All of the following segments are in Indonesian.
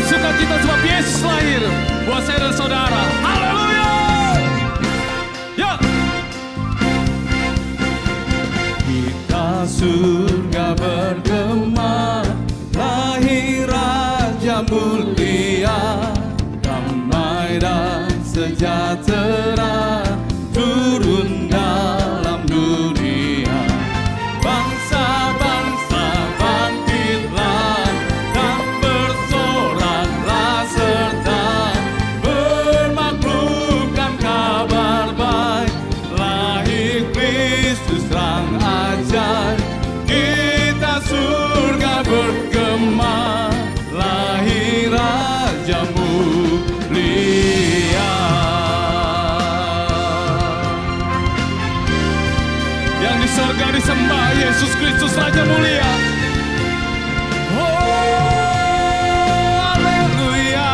bersukacita sebab Yesus lahir buat saya dan saudara. Haleluya. Ya. Kita surga bergema, lahir Raja mulia, damai dan sejahtera turun dalam dunia. Bangsa-bangsa bangkitlah dan bersoraklah serta bermaklumkan kabar baik, lahir Kristus terang ajaib. Kita surga bergema, lahir Raja mulia. Yang di surga disembah Yesus Kristus Raja mulia. Oh, haleluya.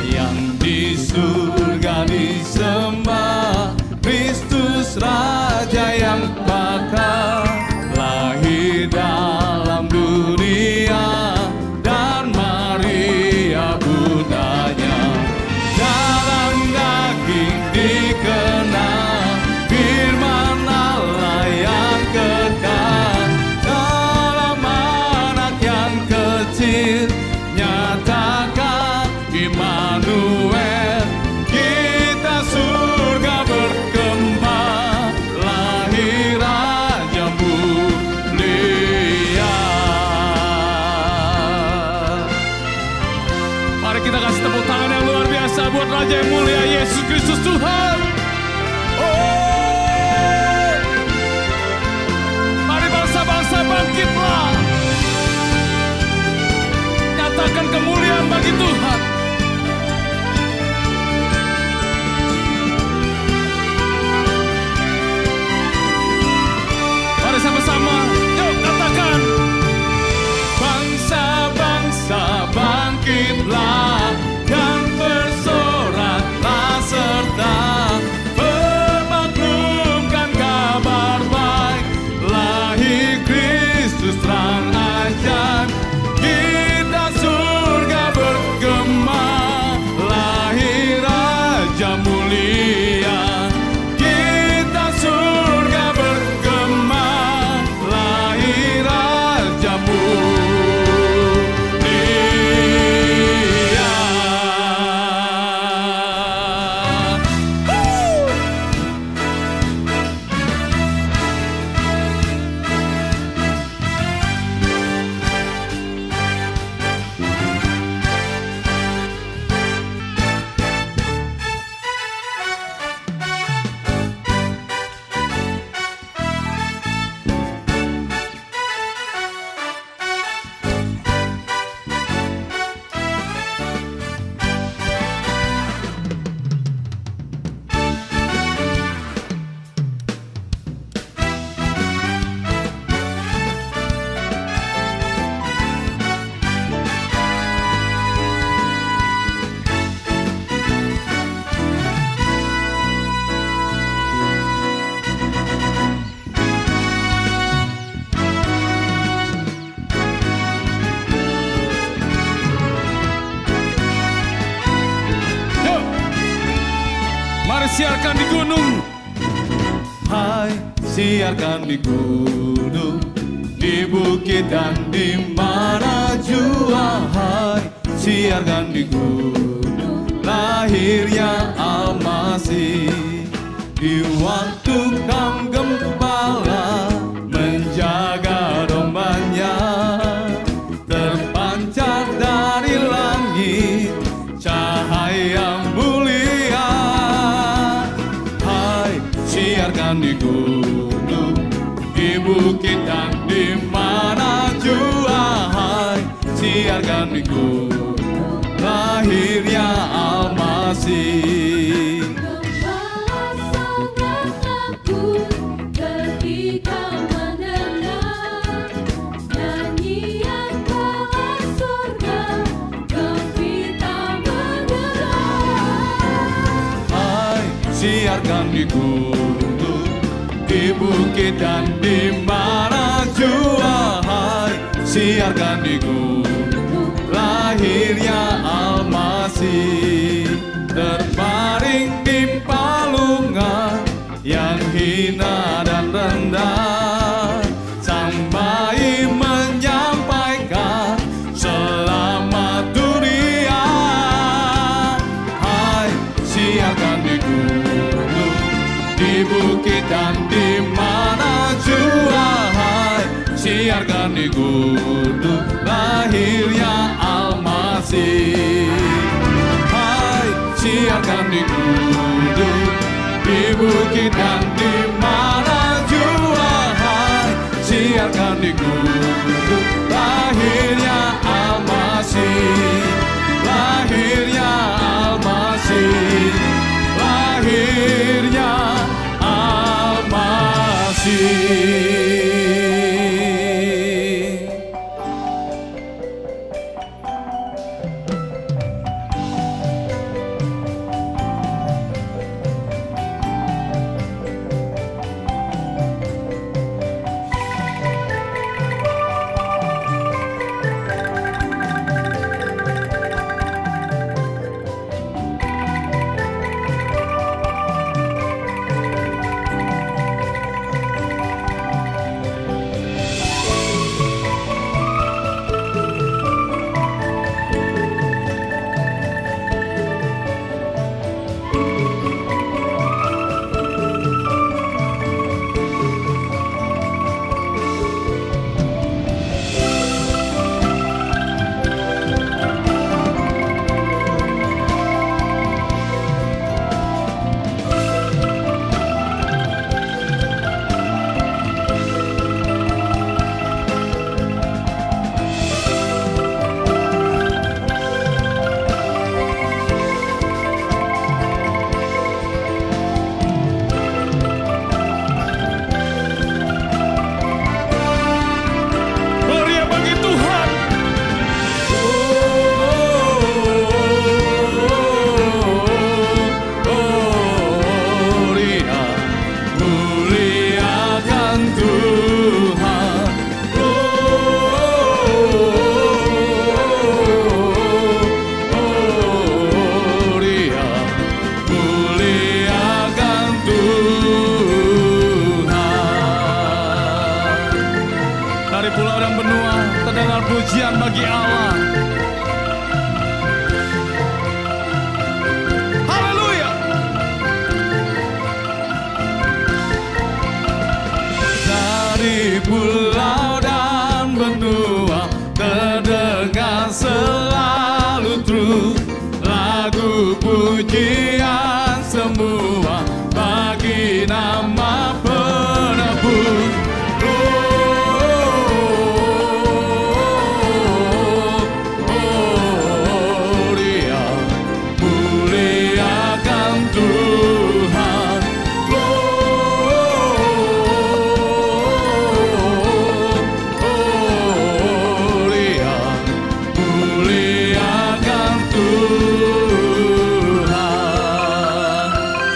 Yang di surga disembah Kristus Raja yang bakal lahir dalam dunia, dan Maria bundanya. Dalam daging dikenal, firman Allah yang kekal, dalam anak yang kecil nyatakan Immanuel. Kita surga bergema, lahir Raja mulia. Mari kita kasih tepuk tangan yang luar biasa buat Raja yang mulia, Yesus Kristus Tuhan. Oh, mari bangsa-bangsa bangkitlah, nyatakan kemuliaan bagi Tuhan. Mari sama-sama, yuk katakan. Bangsa-bangsa bangkitlah dan bersoraklah serta bermaklumkan kabar baik, lahir Kristus terang ajaib. Kita surga bergema, lahir Raja mulia. Kita surga bergema, lahir Raja mulia. Siarkan di gunung, hai siarkan di gunung, di bukit dan di mana jua, hai siarkan di gunung, lahirnya Al-Masih. Di waktu Kaum Gembala menjaga dombanya, terpancar dari langit cahaya mulia. Siarkan di gunung, di bukit dan di mana jua, hai siarkan di gunung, lahirnya Al-Masih. Gembala sangat takut ketika mendengar nyanyian bala surga, gembira mendengar. Hai siarkan di gunung, di bukit dan di mana jua, hai siarkan di gunung, lahirnya Almasih, terbaring di palungan yang hina dan rendah, sang bayi menyampaikan selamat dunia. Hai, siarkan di gunung, di bukit dan di mana jua. Hai, siarkan di gunung, lahirnya Almasih. Hai, siarkan di gunung, di bukit dan di mana jua. Hai, siarkan di gunung, lahirnya Almasih, lahirnya Almasih, lahirnya Almasih. Dari pulau dan benua terdengar pujian bagi Allah. Haleluya. Dari pulau dan benua terdengar selalu terus lagu pujian semua bagi nama penebus.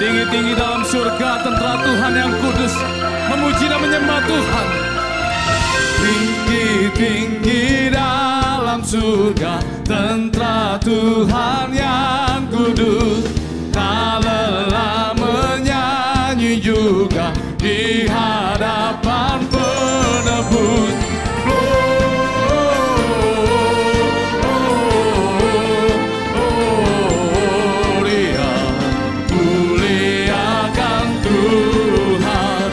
Tinggi-tinggi dalam surga tentara Tuhan yang kudus memuji dan menyembah Tuhan. Tinggi-tinggi dalam surga tentara Tuhan yang kudus, tak lelah menyanyi juga di hadapan penebus. Muliakan Tuhan.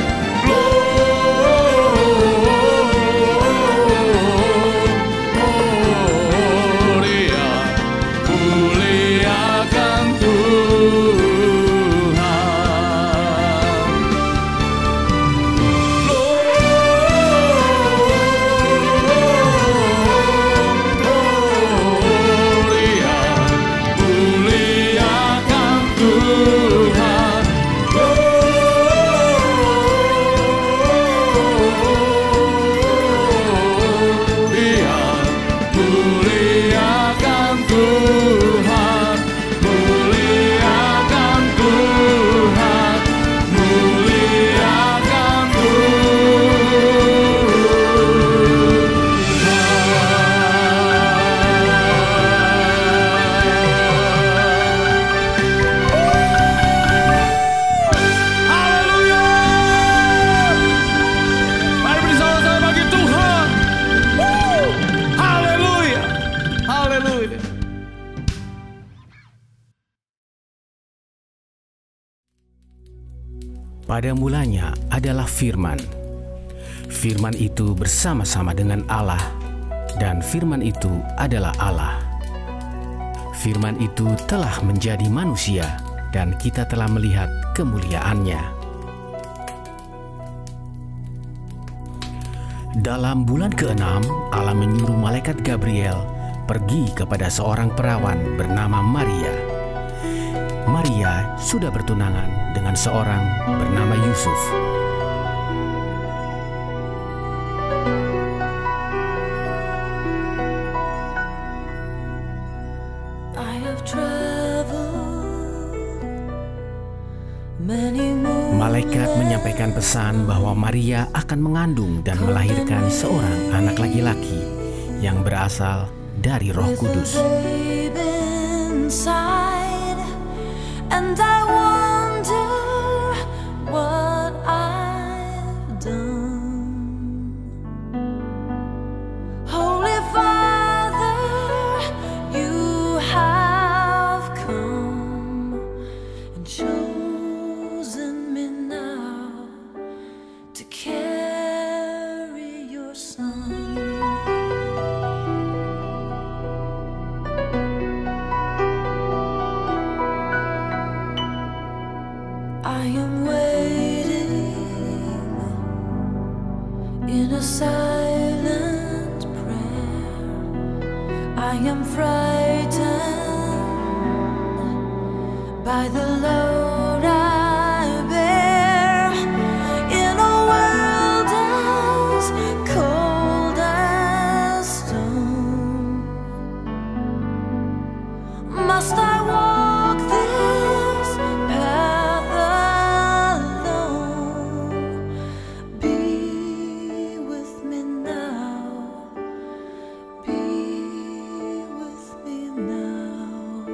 Pada mulanya adalah Firman. Firman itu bersama-sama dengan Allah, dan Firman itu adalah Allah. Firman itu telah menjadi manusia, dan kita telah melihat kemuliaannya. Dalam bulan ke-6, Allah menyuruh malaikat Gabriel pergi kepada seorang perawan bernama Maria. Maria sudah bertunangan dengan seorang bernama Yusuf. Malaikat menyampaikan pesan bahwa Maria akan mengandung dan melahirkan seorang anak laki-laki yang berasal dari Roh Kudus. I am waiting in a silent prayer. I am frightened by the load I bear in a world as cold as stone. Must I walk this path alone? Be with me now. Be with me now.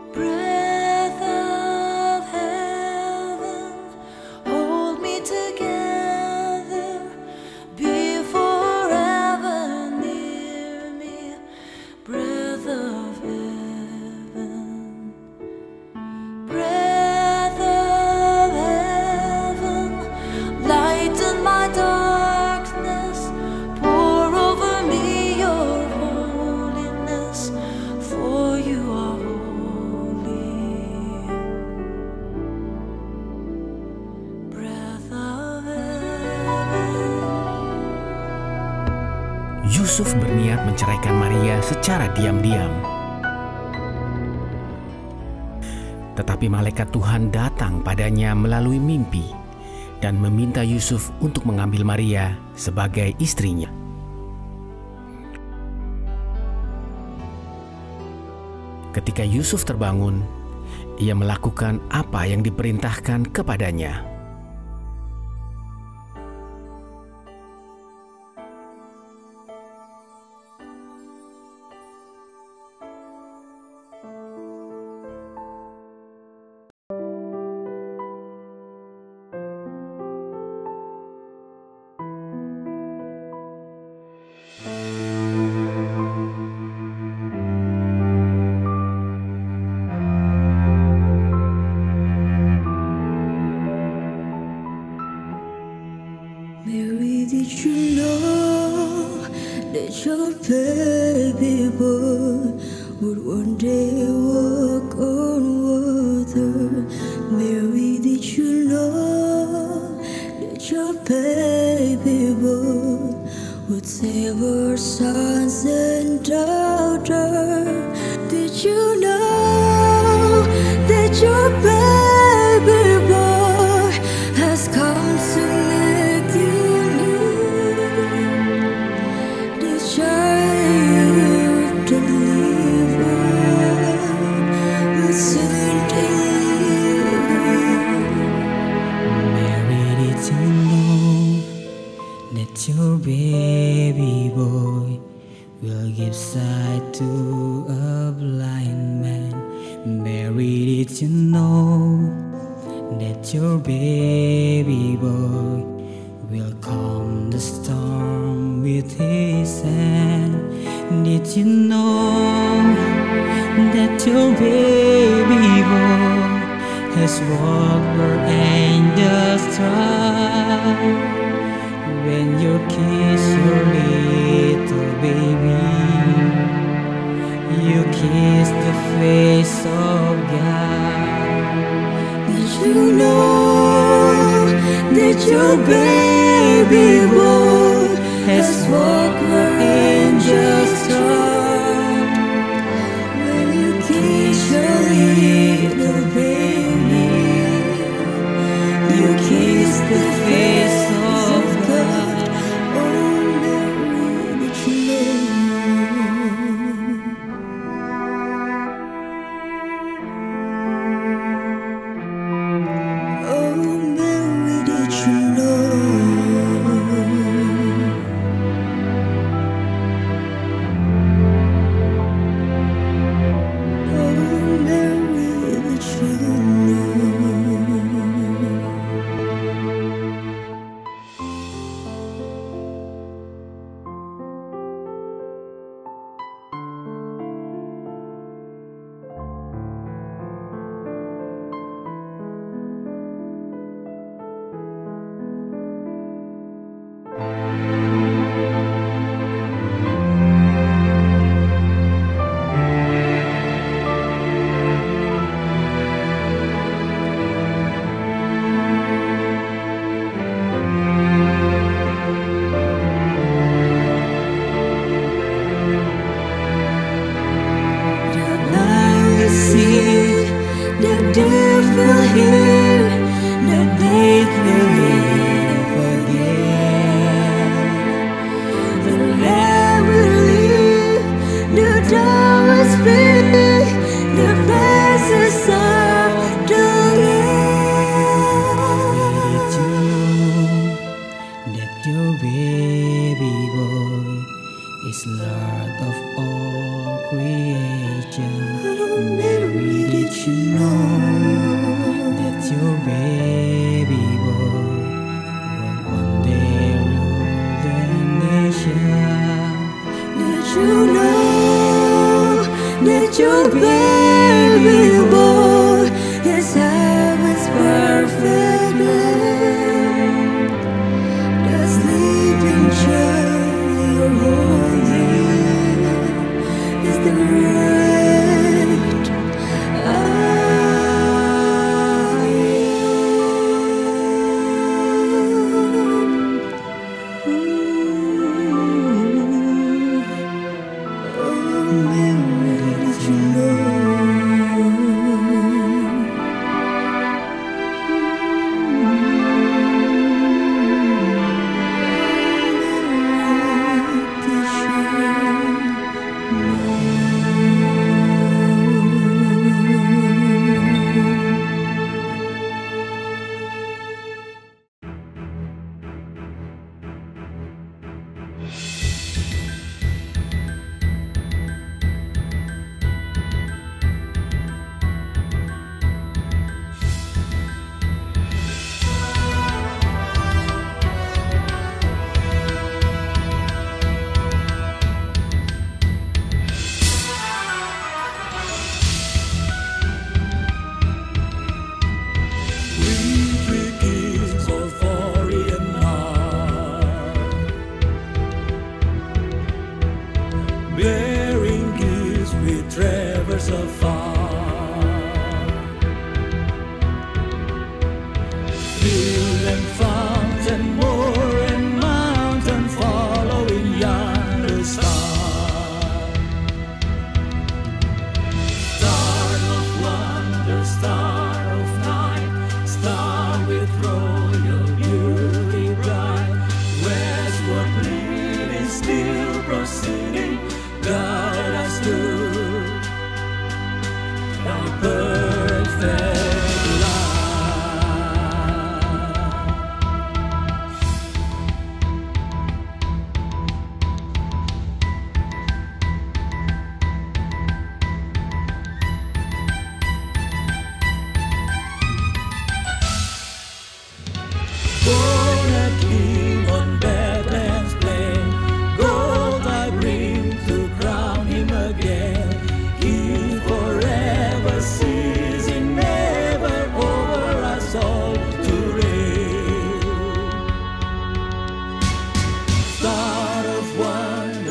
Breath of heaven, hold me together, be forever near me. Breath of heaven, breath of heaven, lighten my darkness, pour over me your holiness, for you are holy. Breath of heaven. Yusuf berniat menceraikan Maria secara diam-diam. Tetapi malaikat Tuhan datang padanya melalui mimpi dan meminta Yusuf untuk mengambil Maria sebagai istrinya. Ketika Yusuf terbangun, ia melakukan apa yang diperintahkan kepadanya. Mary, did you know that your baby boy would one day walk on water? Mary, did you know that your baby boy would save our sons and daughters? Did you know that your baby boy has come to make you new? The child delivered will soon deliver. Mary, did you know that your baby boy will give sight to a blind man. Mary, did you know that your baby boy will calm the storm with his hand? Did you know that your baby boy has walked where angels trod? When you kiss your little baby, you kiss the face of God. Did you know that your baby boy has walked where angels trod? When you kiss your little baby, you kiss the face of God. Oh, Mary, did you know? Oh, Mary, did you know? Oh, Mary, did you know? The devil here, the dead will live again. The Lamb will live, the door will speak, the presence of the Did you Lamb. know that your baby boy is Lord of all creation? Mary, did you know that your baby boy will one day rule the nation? Did you know that your baby boy is heaven's perfect Lamb? The sleeping child you're holding is the great I am. Oh, Mary, did you know?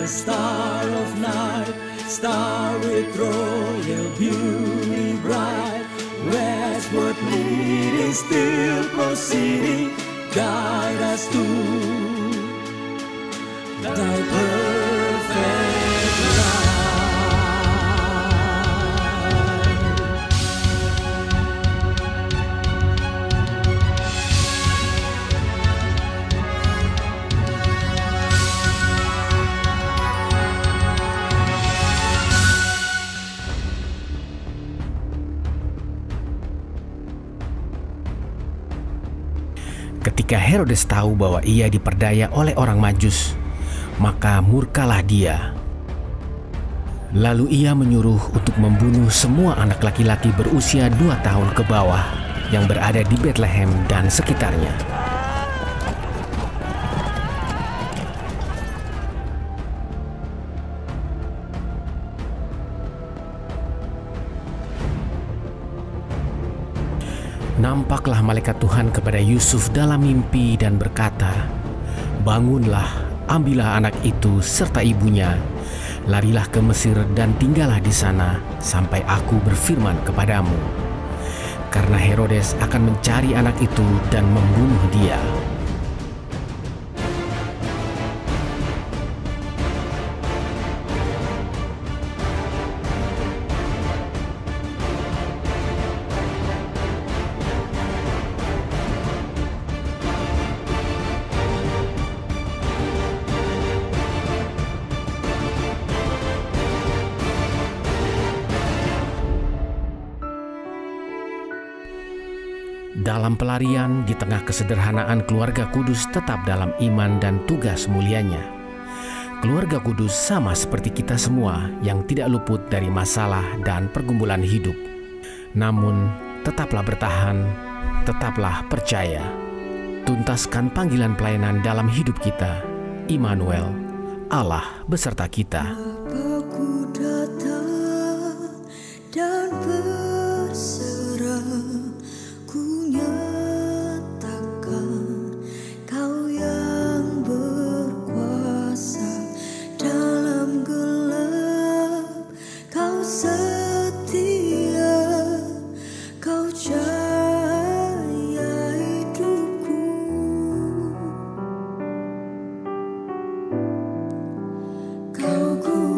star of night, star with royal beauty bright, westward leading, still proceeding, guide us to thy perfect light. Ketika Herodes tahu bahwa ia diperdaya oleh orang Majus, maka murkalah dia. Lalu ia menyuruh untuk membunuh semua anak laki-laki berusia 2 tahun ke bawah yang berada di Bethlehem dan sekitarnya. Nampaklah malaikat Tuhan kepada Yusuf dalam mimpi dan berkata, "Bangunlah, ambillah anak itu serta ibunya, larilah ke Mesir dan tinggallah di sana sampai aku berfirman kepadamu. Karena Herodes akan mencari anak itu dan membunuh dia." Dalam pelarian di tengah kesederhanaan, keluarga kudus tetap dalam iman dan tugas mulianya. Keluarga kudus sama seperti kita semua yang tidak luput dari masalah dan pergumulan hidup. Namun, tetaplah bertahan, tetaplah percaya. Tuntaskan panggilan pelayanan dalam hidup kita. Immanuel, Allah beserta kita. Aku datang dan berserah, ku nyatakan Kau yang berkuasa dalam gelap. Kau setia, Kau cahaya hidupku. Kau ku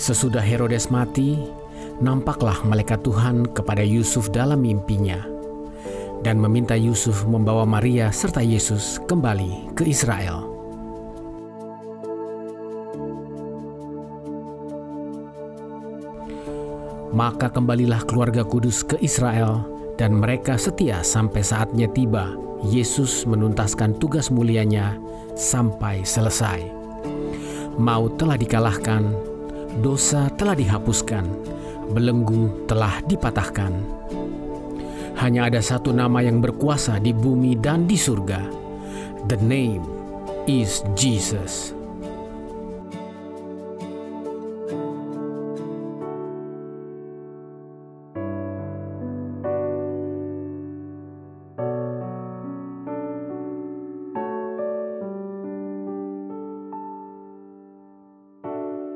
Sesudah Herodes mati, nampaklah malaikat Tuhan kepada Yusuf dalam mimpinya dan meminta Yusuf membawa Maria serta Yesus kembali ke Israel. Maka kembalilah keluarga kudus ke Israel, dan mereka setia sampai saatnya tiba Yesus menuntaskan tugas mulianya sampai selesai. Maut telah dikalahkan, dosa telah dihapuskan, belenggu telah dipatahkan. Hanya ada satu nama yang berkuasa di bumi dan di surga. The name is Jesus.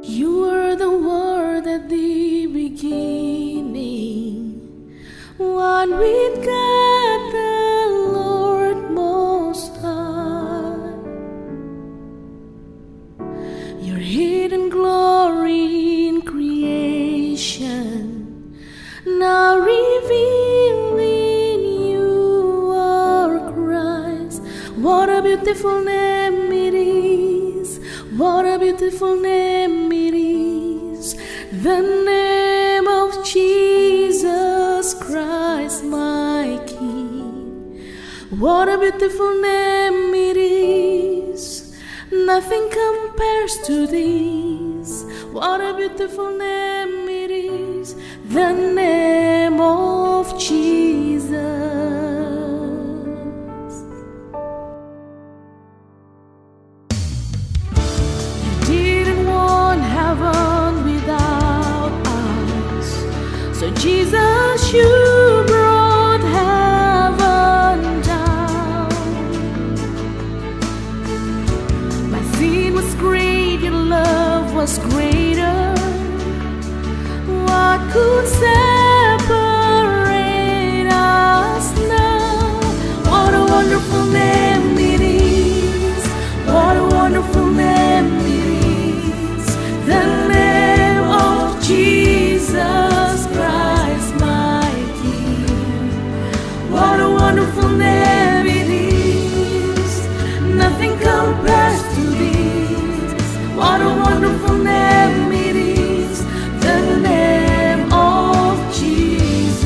You are the Word at the beginning, one with God the Lord Most High. Your hidden glory in creation, now revealed in you are Christ. What a beautiful name it is! What a beautiful name it is, the name of Jesus Christ, my King. What a beautiful name it is, nothing compares to this. What a beautiful name it is, the name of Jesus. So Jesus, you brought heaven down. My sin was great, your love was greater. What could separate us now? What a wonderful name it is. What a wonderful name it is. The name of Jesus. Wonderful name it is, nothing compares to this. What a wonderful name it is, the name of Jesus.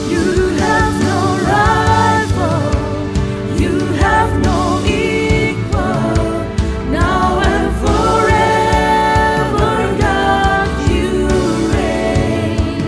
You have no rival, you have no equal, now and forever, God, you reign.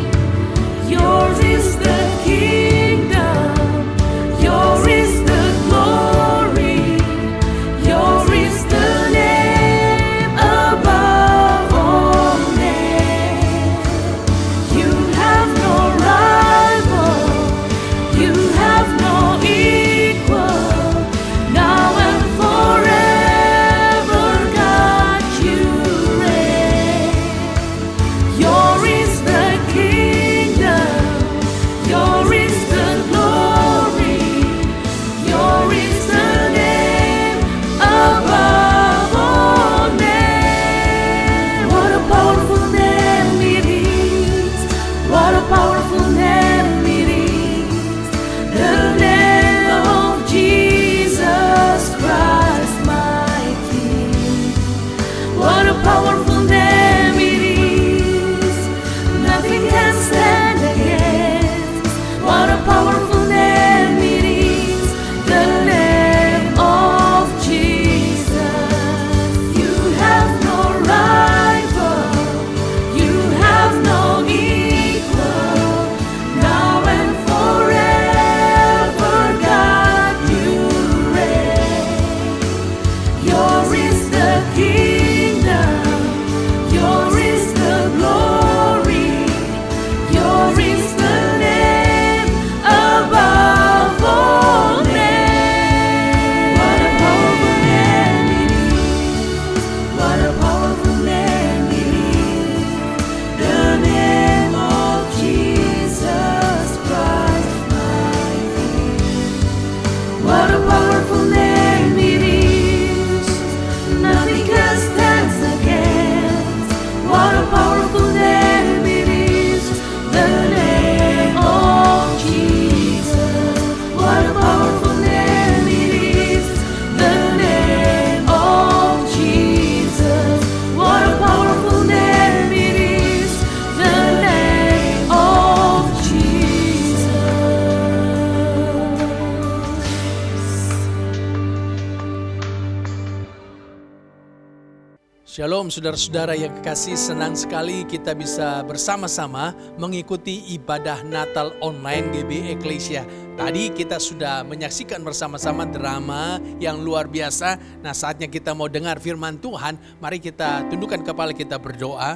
Shalom saudara-saudara yang kekasih, senang sekali kita bisa bersama-sama mengikuti ibadah Natal online GB Eklesia. Tadi kita sudah menyaksikan bersama-sama drama yang luar biasa. Nah, saatnya kita mau dengar firman Tuhan. Mari kita tundukkan kepala kita berdoa.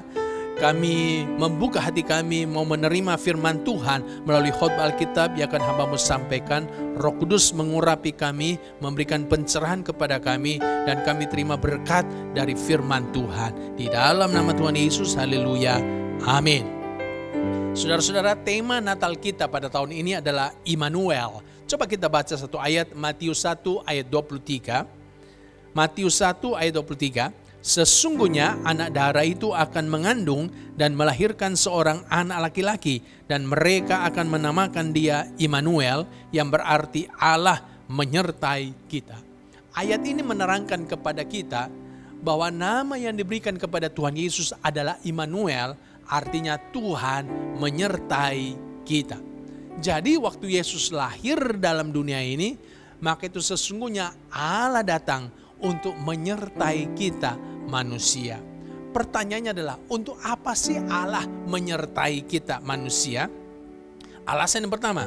Kami membuka hati kami mau menerima firman Tuhan melalui khotbah Alkitab yang akan hamba-Mu sampaikan. Roh Kudus mengurapi kami, memberikan pencerahan kepada kami, dan kami terima berkat dari firman Tuhan. Di dalam nama Tuhan Yesus, haleluya, amin. Saudara-saudara, tema Natal kita pada tahun ini adalah Immanuel. Coba kita baca satu ayat, Matius 1 ayat 23. Matius 1 ayat 23. Sesungguhnya anak darah itu akan mengandung dan melahirkan seorang anak laki-laki, dan mereka akan menamakan dia Immanuel, yang berarti Allah menyertai kita. Ayat ini menerangkan kepada kita bahwa nama yang diberikan kepada Tuhan Yesus adalah Immanuel, artinya Tuhan menyertai kita. Jadi waktu Yesus lahir dalam dunia ini, maka itu sesungguhnya Allah datang untuk menyertai kita manusia. Pertanyaannya adalah, untuk apa sih Allah menyertai kita manusia? Alasan yang pertama,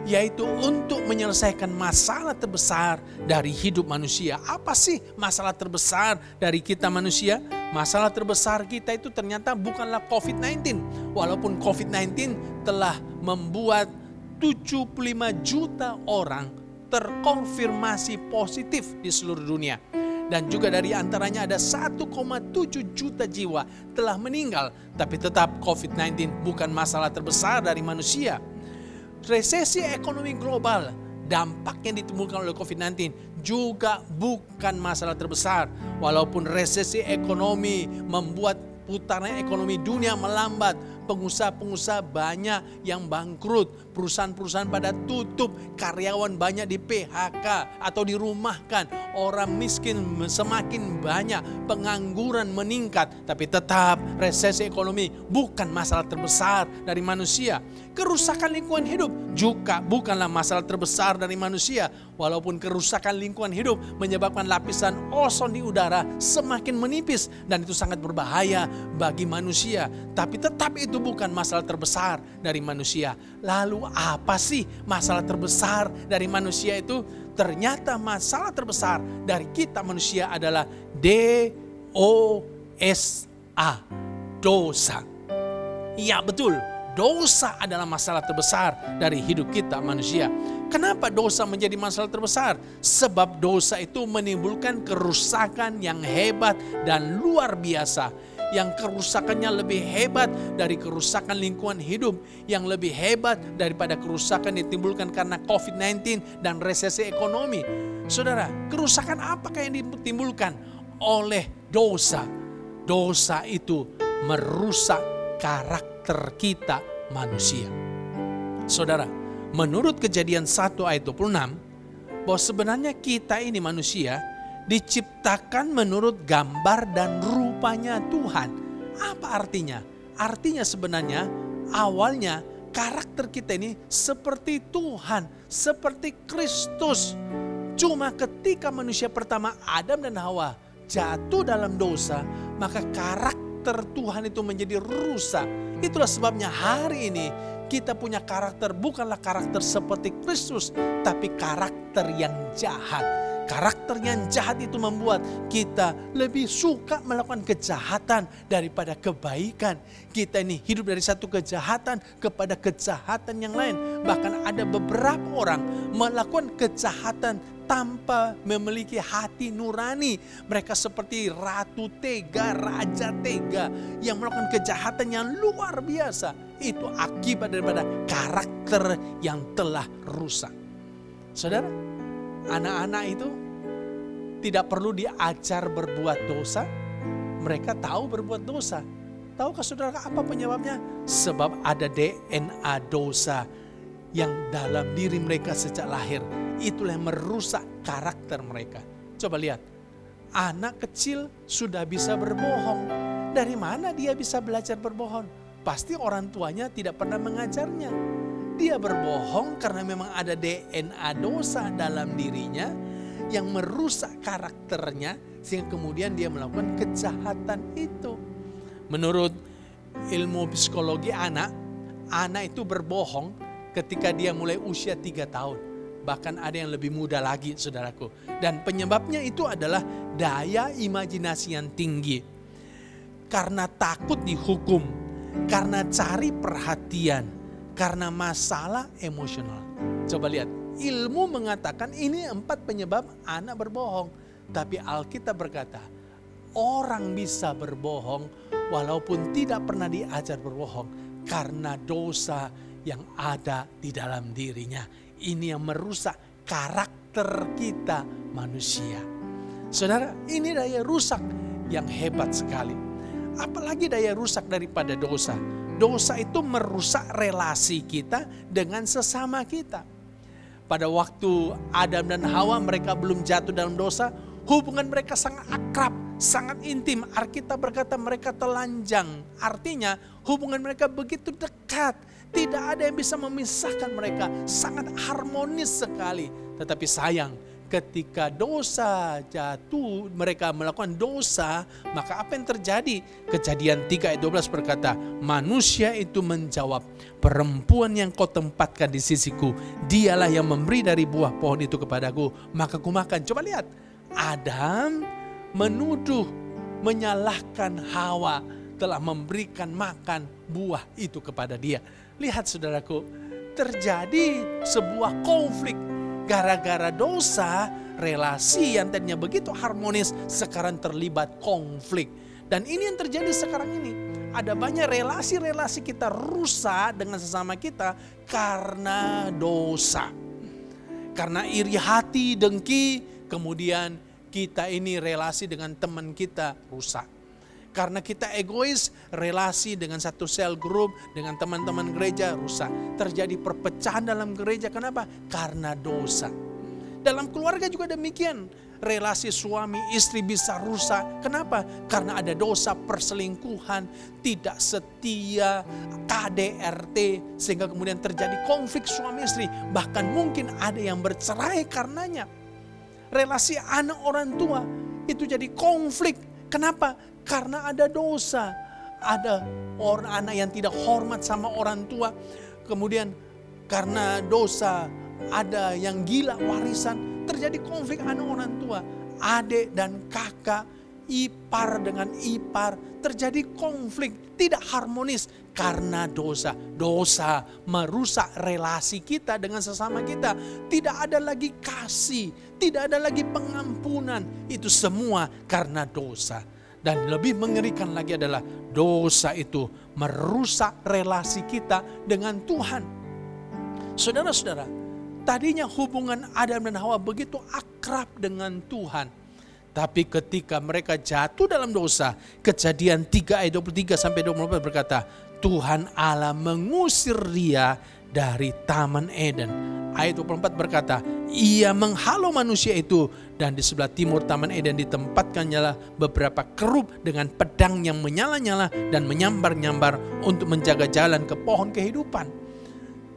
yaitu untuk menyelesaikan masalah terbesar dari hidup manusia. Apa sih masalah terbesar dari kita manusia? Masalah terbesar kita itu ternyata bukanlah COVID-19. Walaupun COVID-19 telah membuat 75 juta orang terkonfirmasi positif di seluruh dunia. Dan juga dari antaranya ada 1,7 juta jiwa telah meninggal. Tapi tetap COVID-19 bukan masalah terbesar dari manusia. Resesi ekonomi global, dampak yang ditimbulkan oleh COVID-19 juga bukan masalah terbesar. Walaupun resesi ekonomi membuat putaran ekonomi dunia melambat, pengusaha-pengusaha banyak yang bangkrut, perusahaan-perusahaan pada tutup, karyawan banyak di PHK atau dirumahkan, orang miskin semakin banyak, pengangguran meningkat, tapi tetap resesi ekonomi bukan masalah terbesar dari manusia. Kerusakan lingkungan hidup juga bukanlah masalah terbesar dari manusia, walaupun kerusakan lingkungan hidup menyebabkan lapisan ozon di udara semakin menipis dan itu sangat berbahaya bagi manusia, tapi tetap itu bukan masalah terbesar dari manusia. Lalu apa sih masalah terbesar dari manusia itu? Ternyata masalah terbesar dari kita manusia adalah DOSA, dosa. Iya betul, dosa adalah masalah terbesar dari hidup kita manusia. Kenapa dosa menjadi masalah terbesar? Sebab dosa itu menimbulkan kerusakan yang hebat dan luar biasa. Yang kerusakannya lebih hebat dari kerusakan lingkungan hidup, yang lebih hebat daripada kerusakan ditimbulkan karena COVID-19 dan resesi ekonomi. Saudara, kerusakan apakah yang ditimbulkan oleh dosa? Dosa itu merusak karakter kita manusia. Saudara, menurut Kejadian 1 ayat 26, bahwa sebenarnya kita ini manusia diciptakan menurut gambar dan rupanya Tuhan. Apa artinya? Artinya sebenarnya awalnya karakter kita ini seperti Tuhan, seperti Kristus. Cuma ketika manusia pertama Adam dan Hawa jatuh dalam dosa, maka karakter Tuhan itu menjadi rusak. Itulah sebabnya hari ini kita punya karakter bukanlah karakter seperti Kristus, tapi karakter yang jahat. Karakter yang jahat itu membuat kita lebih suka melakukan kejahatan daripada kebaikan. Kita ini hidup dari satu kejahatan kepada kejahatan yang lain. Bahkan ada beberapa orang melakukan kejahatan tanpa memiliki hati nurani. Mereka seperti ratu tega, raja tega yang melakukan kejahatan yang luar biasa. Itu akibat daripada karakter yang telah rusak. Saudara, anak-anak itu tidak perlu diajar berbuat dosa. Mereka tahu berbuat dosa. Tahukah saudara apa penyebabnya? Sebab ada DNA dosa yang dalam diri mereka sejak lahir. Itulah yang merusak karakter mereka. Coba lihat, anak kecil sudah bisa berbohong. Dari mana dia bisa belajar berbohong? Pasti orang tuanya tidak pernah mengajarnya. Dia berbohong karena memang ada DNA dosa dalam dirinya yang merusak karakternya sehingga kemudian dia melakukan kejahatan itu. Menurut ilmu psikologi anak itu berbohong ketika dia mulai usia 3 tahun. Bahkan ada yang lebih muda lagi, saudaraku. Dan penyebabnya itu adalah daya imajinasi yang tinggi. Karena takut dihukum, karena cari perhatian, karena masalah emosional. Coba lihat, ilmu mengatakan ini 4 penyebab anak berbohong. Tapi Alkitab berkata, orang bisa berbohong walaupun tidak pernah diajar berbohong. Karena dosa yang ada di dalam dirinya. Ini yang merusak karakter kita manusia. Saudara, ini daya rusak yang hebat sekali. Apalagi daya rusak daripada dosa. Dosa itu merusak relasi kita dengan sesama kita. Pada waktu Adam dan Hawa mereka belum jatuh dalam dosa, hubungan mereka sangat akrab, sangat intim. Alkitab berkata mereka telanjang. Artinya hubungan mereka begitu dekat. Tidak ada yang bisa memisahkan mereka. Sangat harmonis sekali. Tetapi sayang, ketika dosa jatuh, mereka melakukan dosa, maka apa yang terjadi? Kejadian 3 ayat 12 berkata, manusia itu menjawab, perempuan yang kau tempatkan di sisiku, dialah yang memberi dari buah pohon itu kepadaku, maka ku makan. Coba lihat, Adam menuduh, menyalahkan Hawa telah memberikan makan buah itu kepada dia. Lihat saudaraku, terjadi sebuah konflik. Gara-gara dosa, relasi yang tadinya begitu harmonis sekarang terlibat konflik. Dan ini yang terjadi sekarang ini. Ada banyak relasi-relasi kita rusak dengan sesama kita karena dosa. Karena iri hati, dengki, kemudian kita ini relasi dengan teman kita rusak. Karena kita egois, relasi dengan satu sel grup, dengan teman-teman gereja rusak. Terjadi perpecahan dalam gereja, kenapa? Karena dosa. Dalam keluarga juga demikian. Relasi suami istri bisa rusak. Kenapa? Karena ada dosa perselingkuhan, tidak setia, KDRT. Sehingga kemudian terjadi konflik suami istri. Bahkan mungkin ada yang bercerai karenanya. Relasi anak orang tua itu jadi konflik. Kenapa? Karena ada dosa. Ada orang anak yang tidak hormat sama orang tua. Kemudian karena dosa ada yang gila warisan. Terjadi konflik anak orang tua. Adik dan kakak, ipar dengan ipar. Terjadi konflik, tidak harmonis karena dosa. Dosa merusak relasi kita dengan sesama kita. Tidak ada lagi kasih, tidak ada lagi pengampunan. Itu semua karena dosa. Dan lebih mengerikan lagi adalah dosa itu merusak relasi kita dengan Tuhan. Saudara-saudara, tadinya hubungan Adam dan Hawa begitu akrab dengan Tuhan. Tapi ketika mereka jatuh dalam dosa, Kejadian 3 ayat 23 sampai 24 berkata, Tuhan Allah mengusir dia dari Taman Eden. Ayat 24 berkata, ia menghalau manusia itu dan di sebelah timur Taman Eden ditempatkannya beberapa kerub dengan pedang yang menyala-nyala dan menyambar-nyambar untuk menjaga jalan ke pohon kehidupan.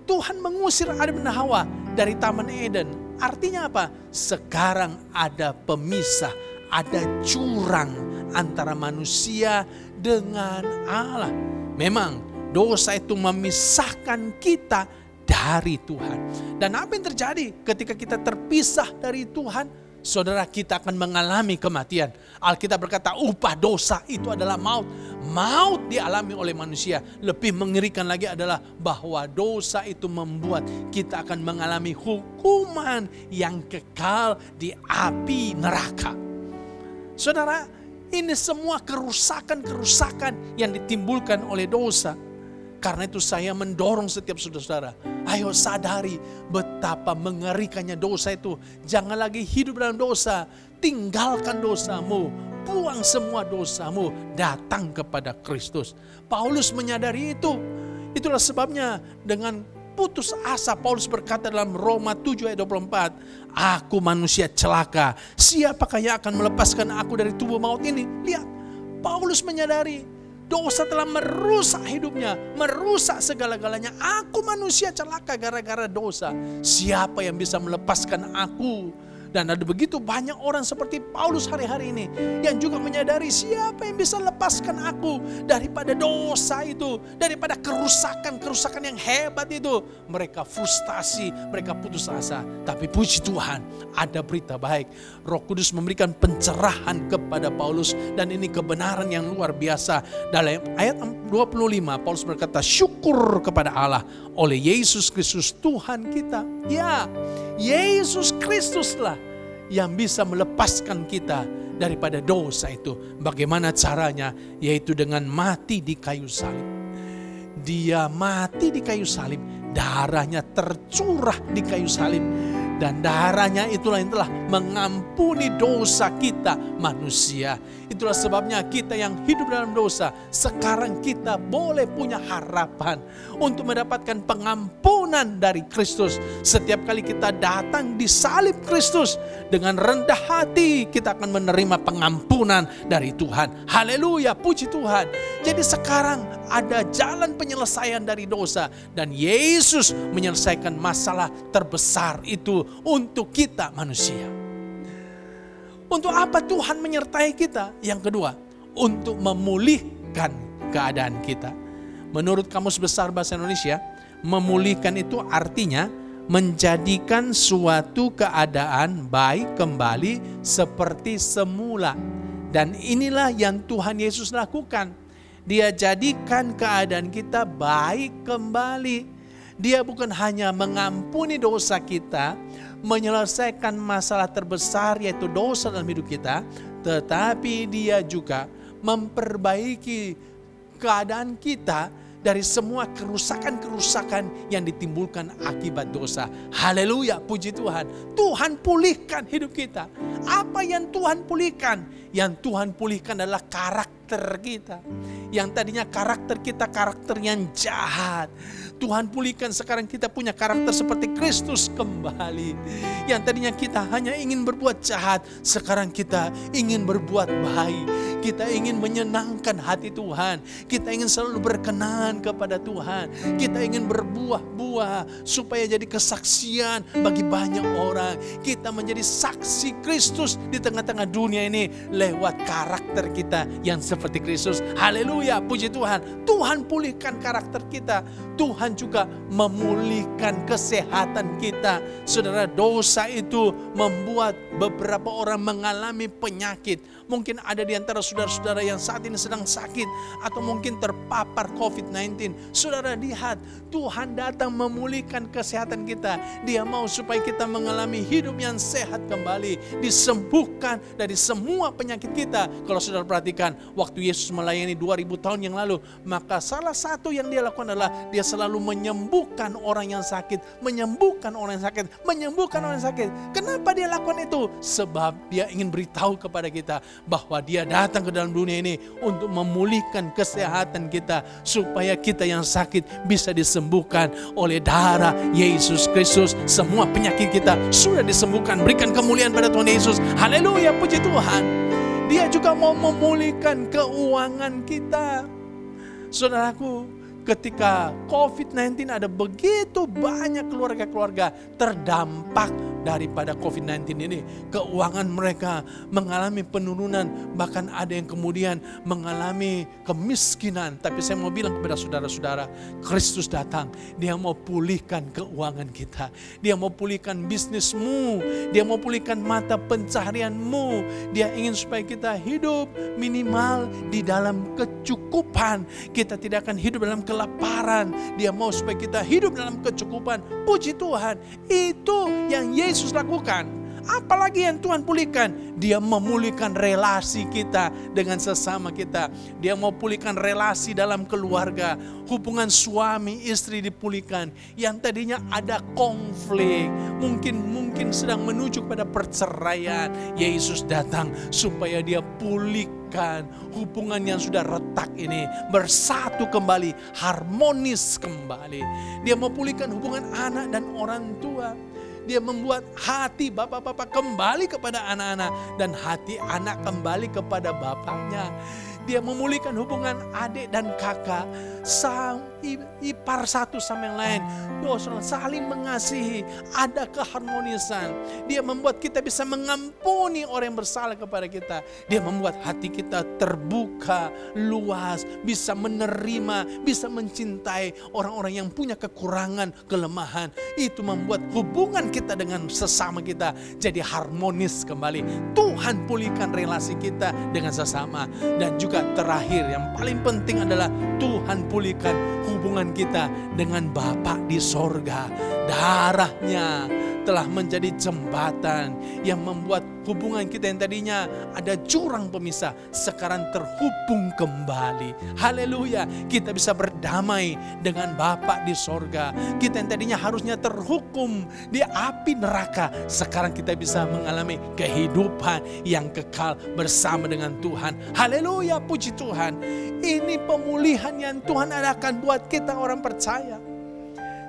Tuhan mengusir Adam dan Hawa dari Taman Eden. Artinya apa? Sekarang ada pemisah, ada jurang antara manusia dengan Allah. Memang dosa itu memisahkan kita dari Tuhan. Dan apa yang terjadi ketika kita terpisah dari Tuhan? Saudara, kita akan mengalami kematian. Alkitab berkata upah dosa itu adalah maut. Maut dialami oleh manusia. Lebih mengerikan lagi adalah bahwa dosa itu membuat kita akan mengalami hukuman yang kekal di api neraka. Saudara, ini semua kerusakan-kerusakan yang ditimbulkan oleh dosa. Karena itu saya mendorong setiap saudara-saudara, ayo sadari betapa mengerikannya dosa itu. Jangan lagi hidup dalam dosa, tinggalkan dosamu, buang semua dosamu, datang kepada Kristus. Paulus menyadari itu. Itulah sebabnya dengan putus asa Paulus berkata dalam Roma 7 ayat 24, aku manusia celaka, siapakah yang akan melepaskan aku dari tubuh maut ini? Lihat, Paulus menyadari dosa telah merusak hidupnya, merusak segala-galanya. Aku manusia celaka gara-gara dosa. Siapa yang bisa melepaskan aku Dan ada begitu banyak orang seperti Paulus hari-hari ini yang juga menyadari siapa yang bisa lepaskan aku daripada dosa itu, daripada kerusakan yang hebat itu. Mereka frustasi, mereka putus asa. Tapi puji Tuhan, ada berita baik. Roh Kudus memberikan pencerahan kepada Paulus, dan ini kebenaran yang luar biasa. Dalam ayat 25 Paulus berkata, syukur kepada Allah oleh Yesus Kristus Tuhan kita. Ya, Yesus Kristuslah yang bisa melepaskan kita daripada dosa itu. Bagaimana caranya? Yaitu dengan mati di kayu salib. Dia mati di kayu salib, darahnya tercurah di kayu salib. Dan darahnya itulah yang telah mengampuni dosa kita manusia. Itulah sebabnya kita yang hidup dalam dosa, sekarang kita boleh punya harapan untuk mendapatkan pengampunan dari Kristus. Setiap kali kita datang di salib Kristus, dengan rendah hati kita akan menerima pengampunan dari Tuhan. Haleluya, puji Tuhan. Jadi sekarang ada jalan penyelesaian dari dosa. Dan Yesus menyelesaikan masalah terbesar itu untuk kita manusia. Untuk apa Tuhan menyertai kita? Yang kedua, untuk memulihkan keadaan kita. Menurut Kamus Besar Bahasa Indonesia, memulihkan itu artinya menjadikan suatu keadaan baik kembali seperti semula. Dan inilah yang Tuhan Yesus lakukan. Dia jadikan keadaan kita baik kembali. Dia bukan hanya mengampuni dosa kita, menyelesaikan masalah terbesar yaitu dosa dalam hidup kita, tetapi dia juga memperbaiki keadaan kita dari semua kerusakan-kerusakan yang ditimbulkan akibat dosa. Haleluya, puji Tuhan. Tuhan pulihkan hidup kita. Apa yang Tuhan pulihkan? Yang Tuhan pulihkan adalah karakter kita. Yang tadinya karakter kita karakter yang jahat, Tuhan pulihkan, sekarang kita punya karakter seperti Kristus kembali. Yang tadinya kita hanya ingin berbuat jahat, sekarang kita ingin berbuat baik. Kita ingin menyenangkan hati Tuhan. Kita ingin selalu berkenan kepada Tuhan. Kita ingin berbuah-buah supaya jadi kesaksian bagi banyak orang. Kita menjadi saksi Kristus di tengah-tengah dunia ini lewat karakter kita yang seperti Kristus. Haleluya, puji Tuhan. Tuhan pulihkan karakter kita. Tuhan juga memulihkan kesehatan kita. Saudara, dosa itu membuat beberapa orang mengalami penyakit. Mungkin ada di antara saudara-saudara yang saat ini sedang sakit atau mungkin terpapar COVID-19. Saudara, lihat, Tuhan datang memulihkan kesehatan kita. Dia mau supaya kita mengalami hidup yang sehat kembali, disembuhkan dari semua penyakit kita. Kalau saudara perhatikan, waktu Yesus melayani 2000 tahun yang lalu, maka salah satu yang dia lakukan adalah dia selalu menyembuhkan orang yang sakit, menyembuhkan orang yang sakit, menyembuhkan orang yang sakit. Kenapa dia lakukan itu? Sebab dia ingin beritahu kepada kita bahwa dia datang ke dalam dunia ini untuk memulihkan kesehatan kita, supaya kita yang sakit bisa disembuhkan oleh darah Yesus Kristus. Semua penyakit kita sudah disembuhkan. Berikan kemuliaan pada Tuhan Yesus. Haleluya, puji Tuhan. Dia juga mau memulihkan keuangan kita. Saudaraku, ketika COVID-19 ada begitu banyak keluarga-keluarga terdampak daripada COVID-19 ini. Keuangan mereka mengalami penurunan, bahkan ada yang kemudian mengalami kemiskinan. Tapi saya mau bilang kepada saudara-saudara, Kristus datang, dia mau pulihkan keuangan kita. Dia mau pulihkan bisnismu, dia mau pulihkan mata pencaharianmu. Dia ingin supaya kita hidup minimal di dalam kecukupan. Kita tidak akan hidup dalam kelaparan. Dia mau supaya kita hidup dalam kecukupan. Puji Tuhan, itu yang Yesus lakukan. Apalagi yang Tuhan pulihkan? Dia memulihkan relasi kita dengan sesama kita. Dia mau pulihkan relasi dalam keluarga. Hubungan suami istri dipulihkan. Yang tadinya ada konflik, mungkin sedang menuju pada perceraian. Yesus datang supaya dia pulihkan hubungan yang sudah retak ini, bersatu kembali, harmonis kembali. Dia mau pulihkan hubungan anak dan orang tua. Dia membuat hati bapak-bapak kembali kepada anak-anak dan hati anak kembali kepada bapaknya. Dia memulihkan hubungan adik dan kakak, ipar satu sama yang lain. Saling mengasihi, ada keharmonisan. Dia membuat kita bisa mengampuni orang yang bersalah kepada kita. Dia membuat hati kita terbuka, luas, bisa menerima, bisa mencintai orang-orang yang punya kekurangan, kelemahan. Itu membuat hubungan kita dengan sesama kita jadi harmonis kembali. Tuhan pulihkan relasi kita dengan sesama. Dan juga terakhir yang paling penting adalah Tuhan pulihkan hubungan kita dengan Bapa di sorga. Darahnya telah menjadi jembatan yang membuat hubungan kita yang tadinya ada jurang pemisah sekarang terhubung kembali. Haleluya, kita bisa berdamai dengan Bapa di sorga. Kita yang tadinya harusnya terhukum di api neraka, sekarang kita bisa mengalami kehidupan yang kekal bersama dengan Tuhan. Haleluya, puji Tuhan. Ini pemulihan yang Tuhan adakan buat kita orang percaya.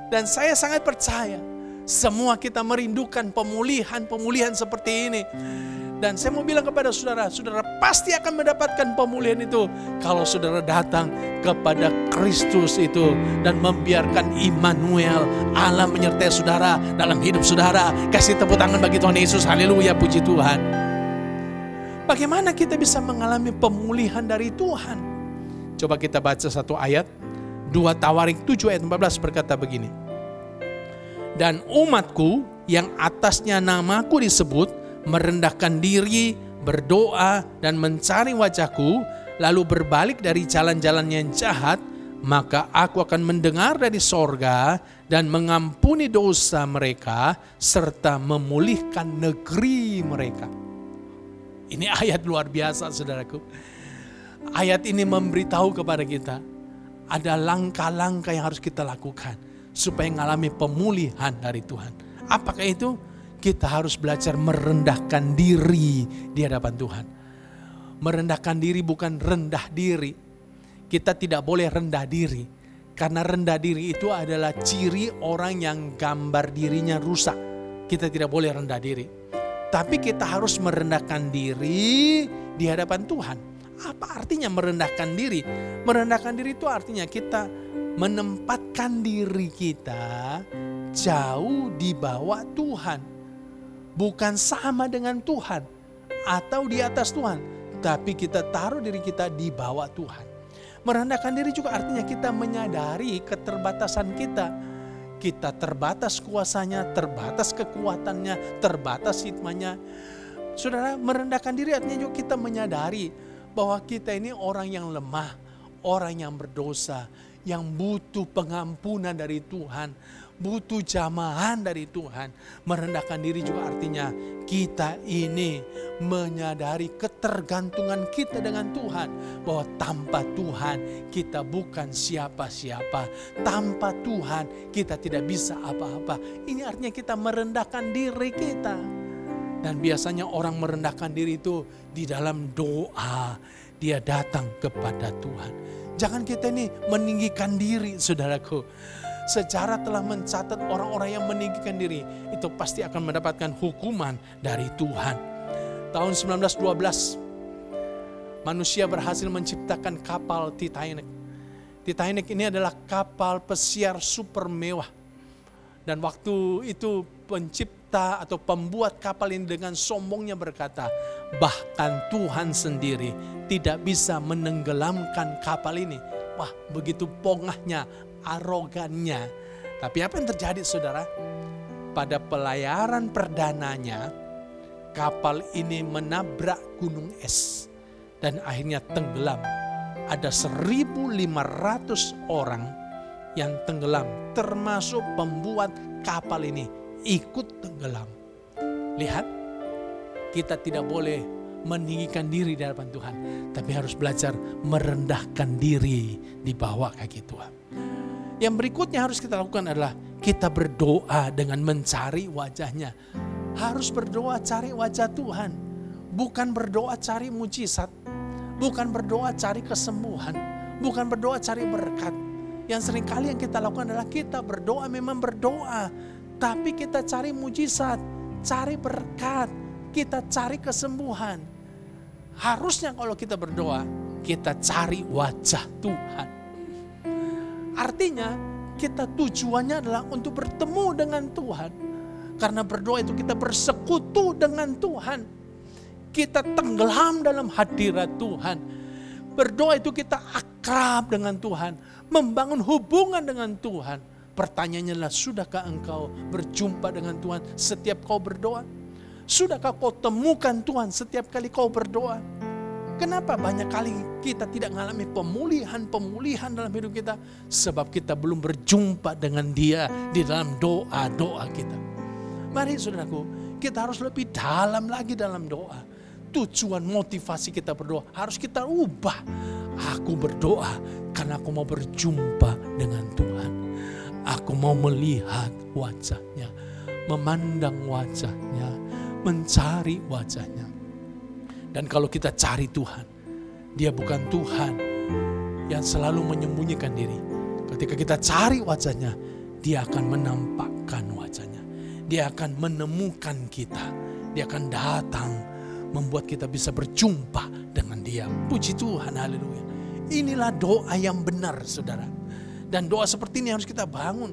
Dan saya sangat percaya semua kita merindukan pemulihan seperti ini. Dan saya mau bilang kepada saudara, saudara pasti akan mendapatkan pemulihan itu kalau saudara datang kepada Kristus itu dan membiarkan Immanuel, Allah menyertai saudara dalam hidup saudara. Kasih tepuk tangan bagi Tuhan Yesus. Haleluya, puji Tuhan. Bagaimana kita bisa mengalami pemulihan dari Tuhan? Coba kita baca satu ayat. 2 Tawarik 7 ayat 14 berkata begini. Dan umatku yang atasnya namaku disebut merendahkan diri, berdoa dan mencari wajahku, lalu berbalik dari jalan-jalan yang jahat, maka aku akan mendengar dari sorga dan mengampuni dosa mereka serta memulihkan negeri mereka. Ini ayat luar biasa, saudaraku. Ayat ini memberitahu kepada kita ada langkah-langkah yang harus kita lakukan supaya mengalami pemulihan dari Tuhan. Apakah itu? Kita harus belajar merendahkan diri di hadapan Tuhan. Merendahkan diri bukan rendah diri. Kita tidak boleh rendah diri. Karena rendah diri itu adalah ciri orang yang gambar dirinya rusak. Kita tidak boleh rendah diri. Tapi kita harus merendahkan diri di hadapan Tuhan. Apa artinya merendahkan diri? Merendahkan diri itu artinya kita menempatkan diri kita jauh di bawah Tuhan. Bukan sama dengan Tuhan atau di atas Tuhan. Tapi kita taruh diri kita di bawah Tuhan. Merendahkan diri juga artinya kita menyadari keterbatasan kita. Kita terbatas kuasanya, terbatas kekuatannya, terbatas hikmahnya. Saudara, merendahkan diri artinya juga kita menyadari bahwa kita ini orang yang lemah, orang yang berdosa, yang butuh pengampunan dari Tuhan, butuh jamahan dari Tuhan. Merendahkan diri juga artinya kita ini menyadari ketergantungan kita dengan Tuhan. Bahwa tanpa Tuhan kita bukan siapa-siapa. Tanpa Tuhan kita tidak bisa apa-apa. Ini artinya kita merendahkan diri kita. Dan biasanya orang merendahkan diri itu di dalam doa. Dia datang kepada Tuhan. Jangan kita ini meninggikan diri, saudaraku. Sejarah telah mencatat orang-orang yang meninggikan diri itu pasti akan mendapatkan hukuman dari Tuhan. Tahun 1912 manusia berhasil menciptakan kapal Titanic. Titanic ini adalah kapal pesiar super mewah. Dan waktu itu pencipta atau pembuat kapal ini dengan sombongnya berkata, bahkan Tuhan sendiri tidak bisa menenggelamkan kapal ini. Wah, begitu pongahnya, arogannya. Tapi apa yang terjadi, saudara? Pada pelayaran perdananya, kapal ini menabrak gunung es dan akhirnya tenggelam. Ada 1.500 orang yang tenggelam, termasuk pembuat kapal ini ikut tenggelam. Lihat, kita tidak boleh meninggikan diri di hadapan Tuhan, tapi harus belajar merendahkan diri di bawah kaki Tuhan. Yang berikutnya harus kita lakukan adalah kita berdoa dengan mencari wajahnya. Harus berdoa cari wajah Tuhan. Bukan berdoa cari mujizat. Bukan berdoa cari kesembuhan. Bukan berdoa cari berkat. Yang seringkali yang kita lakukan adalah kita berdoa memang berdoa. Tapi kita cari mujizat, cari berkat, kita cari kesembuhan. Harusnya kalau kita berdoa, kita cari wajah Tuhan. Artinya kita tujuannya adalah untuk bertemu dengan Tuhan. Karena berdoa itu kita bersekutu dengan Tuhan. Kita tenggelam dalam hadirat Tuhan. Berdoa itu kita akrab dengan Tuhan. Membangun hubungan dengan Tuhan. Pertanyaannya adalah, sudahkah engkau berjumpa dengan Tuhan setiap kau berdoa? Sudahkah kau temukan Tuhan setiap kali kau berdoa? Kenapa banyak kali kita tidak mengalami pemulihan dalam hidup kita? Sebab kita belum berjumpa dengan Dia di dalam doa-doa kita. Mari saudaraku, kita harus lebih dalam lagi dalam doa. Tujuan motivasi kita berdoa harus kita ubah. Aku berdoa karena aku mau berjumpa dengan Tuhan. Aku mau melihat wajah-Nya, memandang wajah-Nya, mencari wajah-Nya. Dan kalau kita cari Tuhan, Dia bukan Tuhan yang selalu menyembunyikan diri. Ketika kita cari wajah-Nya, Dia akan menampakkan wajah-Nya. Dia akan menemukan kita. Dia akan datang membuat kita bisa berjumpa dengan Dia. Puji Tuhan, haleluya. Inilah doa yang benar, saudara. Dan doa seperti ini harus kita bangun.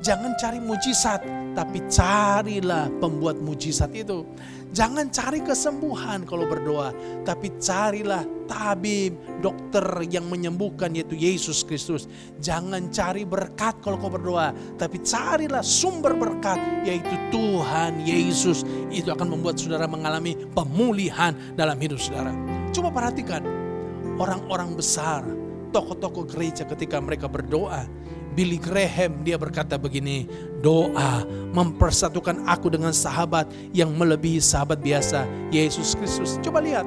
Jangan cari mujizat, tapi carilah pembuat mujizat itu. Jangan cari kesembuhan kalau berdoa, tapi carilah tabib, dokter yang menyembuhkan, yaitu Yesus Kristus. Jangan cari berkat kalau kau berdoa, tapi carilah sumber berkat, yaitu Tuhan Yesus. Itu akan membuat saudara mengalami pemulihan dalam hidup saudara. Coba perhatikan orang-orang besar, tokoh-tokoh gereja ketika mereka berdoa. Billy Graham, dia berkata begini, doa mempersatukan aku dengan sahabat yang melebihi sahabat biasa, Yesus Kristus. Coba lihat,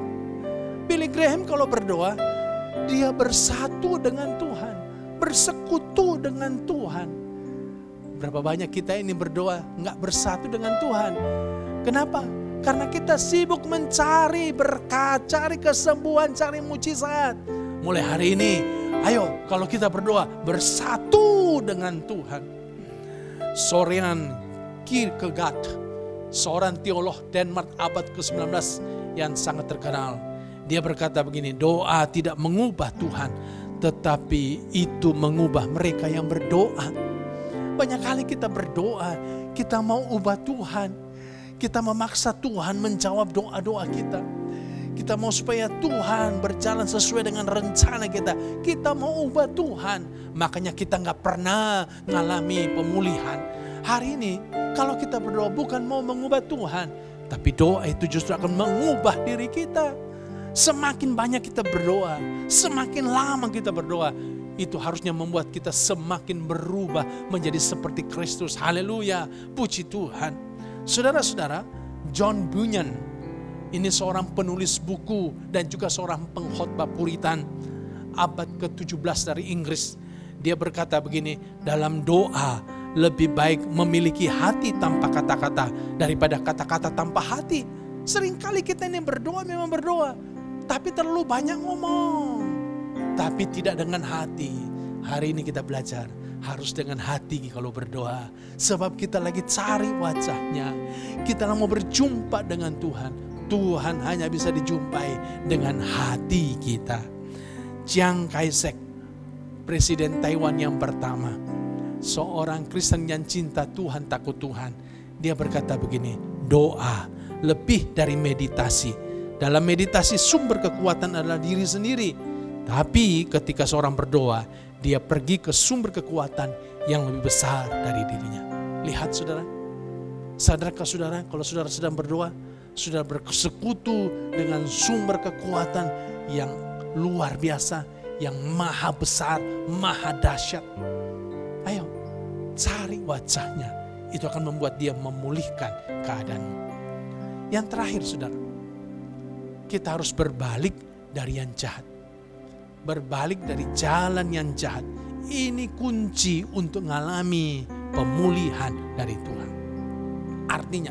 Billy Graham kalau berdoa, dia bersatu dengan Tuhan, bersekutu dengan Tuhan. Berapa banyak kita ini berdoa nggak bersatu dengan Tuhan? Kenapa? Karena kita sibuk mencari berkat, cari kesembuhan, cari mujizat. Mulai hari ini, ayo kalau kita berdoa bersatu dengan Tuhan. Søren Kierkegaard, seorang teolog Denmark abad ke-19 yang sangat terkenal. Dia berkata begini, doa tidak mengubah Tuhan, tetapi itu mengubah mereka yang berdoa. Banyak kali kita berdoa, kita mau ubah Tuhan. Kita memaksa Tuhan menjawab doa-doa kita. Kita mau supaya Tuhan berjalan sesuai dengan rencana kita. Kita mau ubah Tuhan. Makanya kita gak pernah ngalami pemulihan. Hari ini kalau kita berdoa bukan mau mengubah Tuhan, tapi doa itu justru akan mengubah diri kita. Semakin banyak kita berdoa, semakin lama kita berdoa, itu harusnya membuat kita semakin berubah menjadi seperti Kristus. Haleluya, puji Tuhan. Saudara-saudara, John Bunyan, ini seorang penulis buku dan juga seorang pengkhotbah Puritan abad ke-17 dari Inggris. Dia berkata begini, dalam doa lebih baik memiliki hati tanpa kata-kata daripada kata-kata tanpa hati. Seringkali kita ini berdoa memang berdoa, tapi terlalu banyak ngomong, tapi tidak dengan hati. Hari ini kita belajar harus dengan hati kalau berdoa. Sebab kita lagi cari wajah-Nya. Kita mau berjumpa dengan Tuhan. Tuhan hanya bisa dijumpai dengan hati kita. Chiang Kai-shek, Presiden Taiwan yang pertama, seorang Kristen yang cinta Tuhan, takut Tuhan. Dia berkata begini, doa lebih dari meditasi. Dalam meditasi sumber kekuatan adalah diri sendiri. Tapi ketika seorang berdoa, dia pergi ke sumber kekuatan yang lebih besar dari dirinya. Lihat saudara, sadarkah saudara kalau saudara sedang berdoa, sudah bersekutu dengan sumber kekuatan yang luar biasa, yang maha besar, maha dahsyat. Ayo, cari wajah-Nya. Itu akan membuat dia memulihkan keadaanmu. Yang terakhir saudara, kita harus berbalik dari yang jahat. Berbalik dari jalan yang jahat. Ini kunci untuk mengalami pemulihan dari Tuhan. Artinya,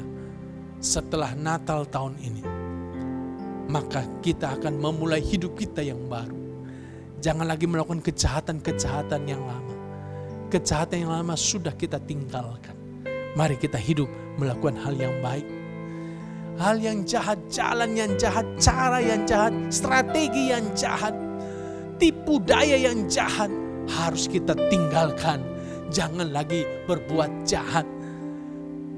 setelah Natal tahun ini, maka kita akan memulai hidup kita yang baru. Jangan lagi melakukan kejahatan-kejahatan yang lama. Kejahatan yang lama sudah kita tinggalkan. Mari kita hidup melakukan hal yang baik. Hal yang jahat, jalan yang jahat, cara yang jahat, strategi yang jahat, tipu daya yang jahat harus kita tinggalkan. Jangan lagi berbuat jahat.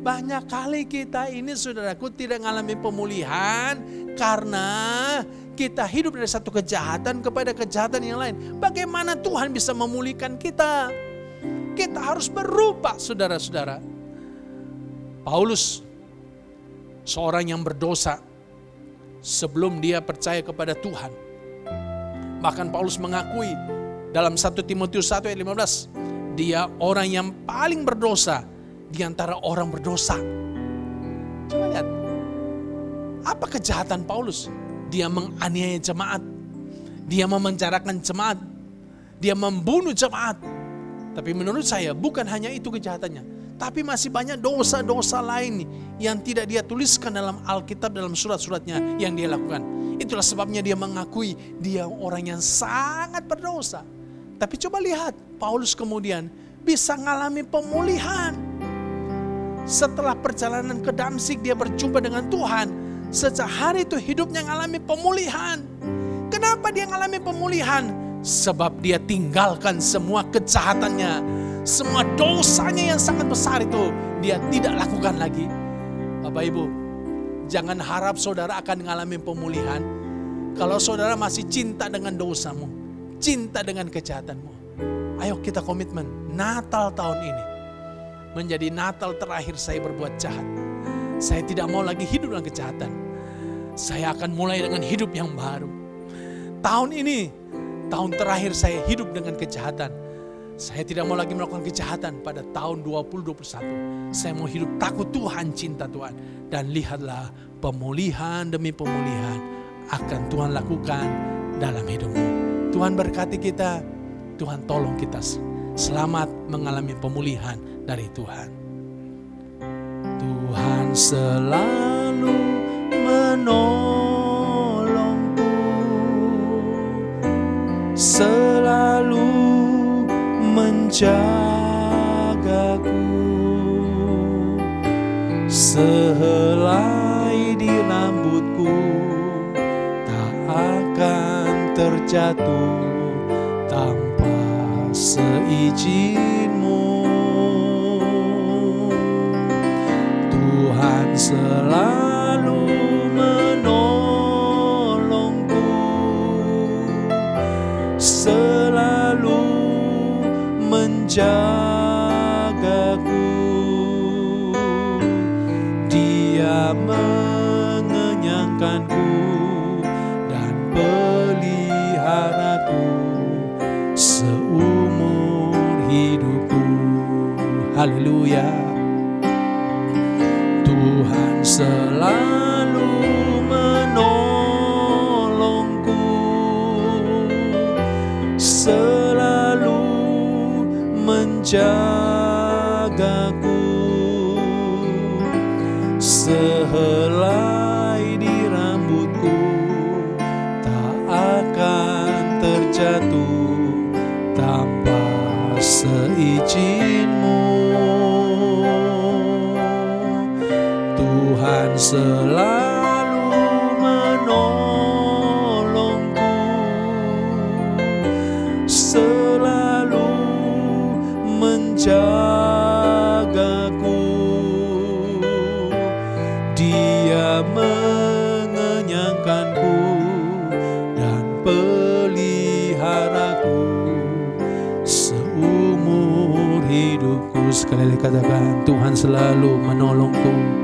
Banyak kali kita ini saudaraku tidak mengalami pemulihan karena kita hidup dari satu kejahatan kepada kejahatan yang lain. Bagaimana Tuhan bisa memulihkan kita? Kita harus berubah saudara-saudara. Paulus, seorang yang berdosa sebelum dia percaya kepada Tuhan. Bahkan Paulus mengakui dalam 1 Timotius 1 ayat 15, dia orang yang paling berdosa di antara orang berdosa. Coba lihat, apa kejahatan Paulus? Dia menganiaya jemaat, dia memenjarakan jemaat, dia membunuh jemaat. Tapi menurut saya bukan hanya itu kejahatannya, tapi masih banyak dosa-dosa lain yang tidak dia tuliskan dalam Alkitab, dalam surat-suratnya yang dia lakukan. Itulah sebabnya dia mengakui dia orang yang sangat berdosa. Tapi coba lihat, Paulus kemudian bisa mengalami pemulihan. Setelah perjalanan ke Damsyik dia berjumpa dengan Tuhan. Sejak hari itu hidupnya mengalami pemulihan. Kenapa dia mengalami pemulihan? Sebab dia tinggalkan semua kejahatannya. Semua dosanya yang sangat besar itu dia tidak lakukan lagi. Bapak Ibu, jangan harap saudara akan mengalami pemulihan kalau saudara masih cinta dengan dosamu, cinta dengan kejahatanmu. Ayo kita komitmen, Natal tahun ini menjadi Natal terakhir saya berbuat jahat. Saya tidak mau lagi hidup dalam kejahatan. Saya akan mulai dengan hidup yang baru. Tahun ini, tahun terakhir saya hidup dengan kejahatan. Saya tidak mau lagi melakukan kejahatan pada tahun 2021. Saya mau hidup takut Tuhan, cinta Tuhan. Dan lihatlah pemulihan demi pemulihan akan Tuhan lakukan dalam hidupmu. Tuhan berkati kita, Tuhan tolong kita selamat mengalami pemulihan dari Tuhan. Tuhan selalu menolongku, selalu menjagaku, sehelai di rambutku tak akan terjatuh tanpa seizin-Mu. Tuhan selalu menolongku, selalu menjagaku. Dia mengenyangkanku dan peliharaku seumur hidupku. Haleluya. Tuhan selalu menolongku, selalu menjagaku, sehelai di rambutku tak akan terjatuh tanpa seizin-Mu. Tuhan selalu menolongku, selalu menjagaku. Dia mengenyangkanku dan peliharaku seumur hidupku. Sekali lagi katakan, Tuhan selalu menolongku.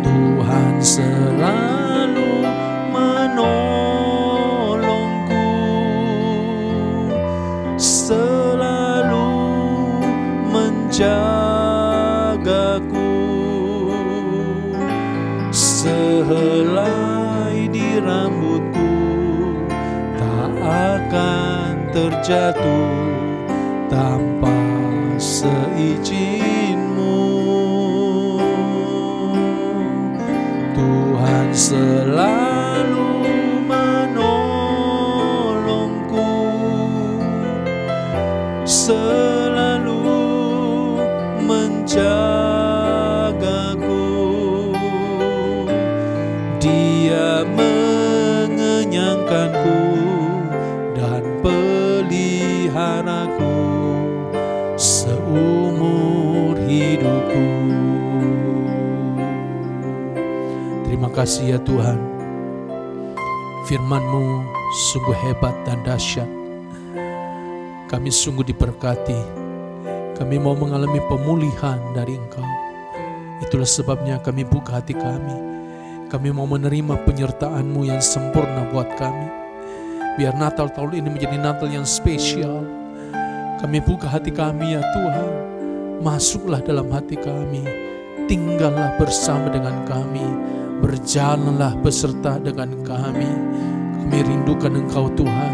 Tuhan selalu menolongku, selalu menjagaku, sehelai di rambutku tak akan terjatuh tanpa seizin-Mu. Tuhan selalu menolongku, selalu menjagaku. Dia mengenyangkanku dan umur hidupku. Terima kasih ya Tuhan, firman-Mu sungguh hebat dan dahsyat. Kami sungguh diberkati, kami mau mengalami pemulihan dari Engkau. Itulah sebabnya kami buka hati kami mau menerima penyertaan-Mu yang sempurna buat kami. Biar Natal tahun ini menjadi Natal yang spesial. Kami buka hati kami ya Tuhan, masuklah dalam hati kami, tinggallah bersama dengan kami, berjalanlah beserta dengan kami. Kami rindukan Engkau Tuhan,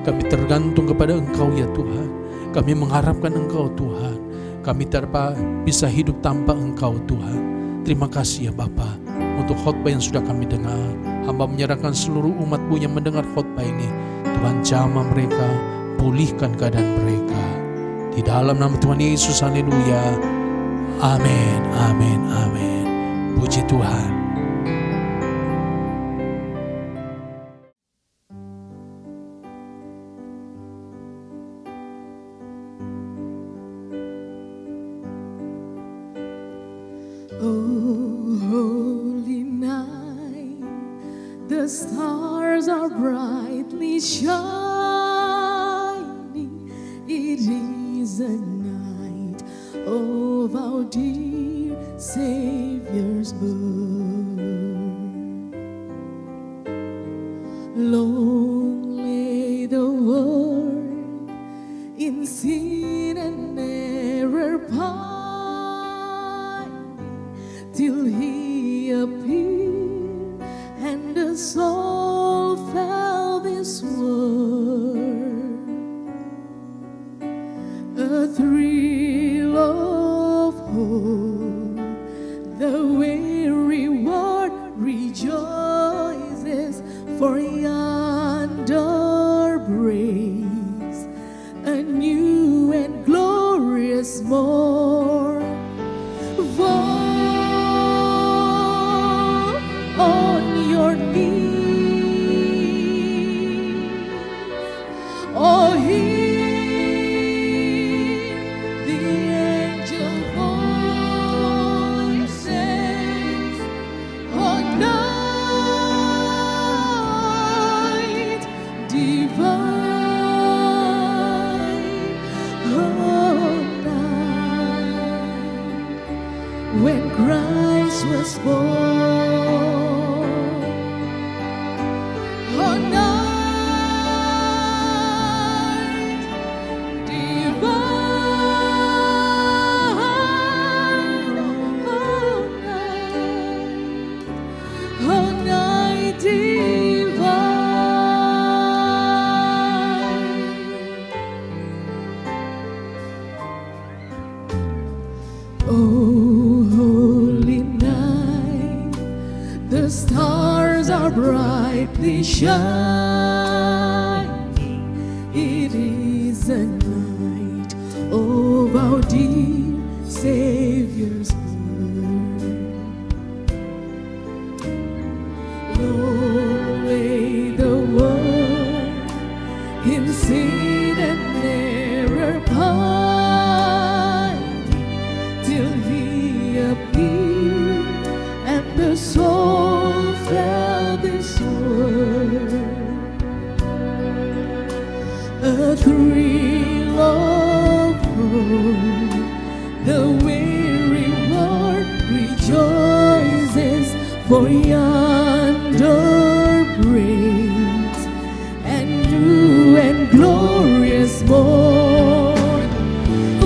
kami tergantung kepada Engkau ya Tuhan, kami mengharapkan Engkau Tuhan, kami tak bisa hidup tanpa Engkau Tuhan. Terima kasih ya Bapa untuk khotbah yang sudah kami dengar. Hamba menyerahkan seluruh umat-Mu yang mendengar khotbah ini. Tuhan jamah mereka, pulihkan keadaan mereka. Di dalam nama Tuhan Yesus, haleluya. Amin, amin, amin. Puji Tuhan. Oh, holy night, the stars are brightly shining. It is a night of our dear Savior's birth. Long lay the world in sin and error till He appeared and the soul felt this word. A thrill of hope, the weary world rejoices, for yonder breaks a new and glorious morn. On your knees, oh, hear the angel voices. Oh, night divine, oh, night when Christ was born. Brightly shining, it is a night of our dear Savior's birth. Long lay the world in sin and error pining, till He appeared and the soul felt this word. A thrill of hope, the weary world rejoices, for yonder breaks a new and glorious morn.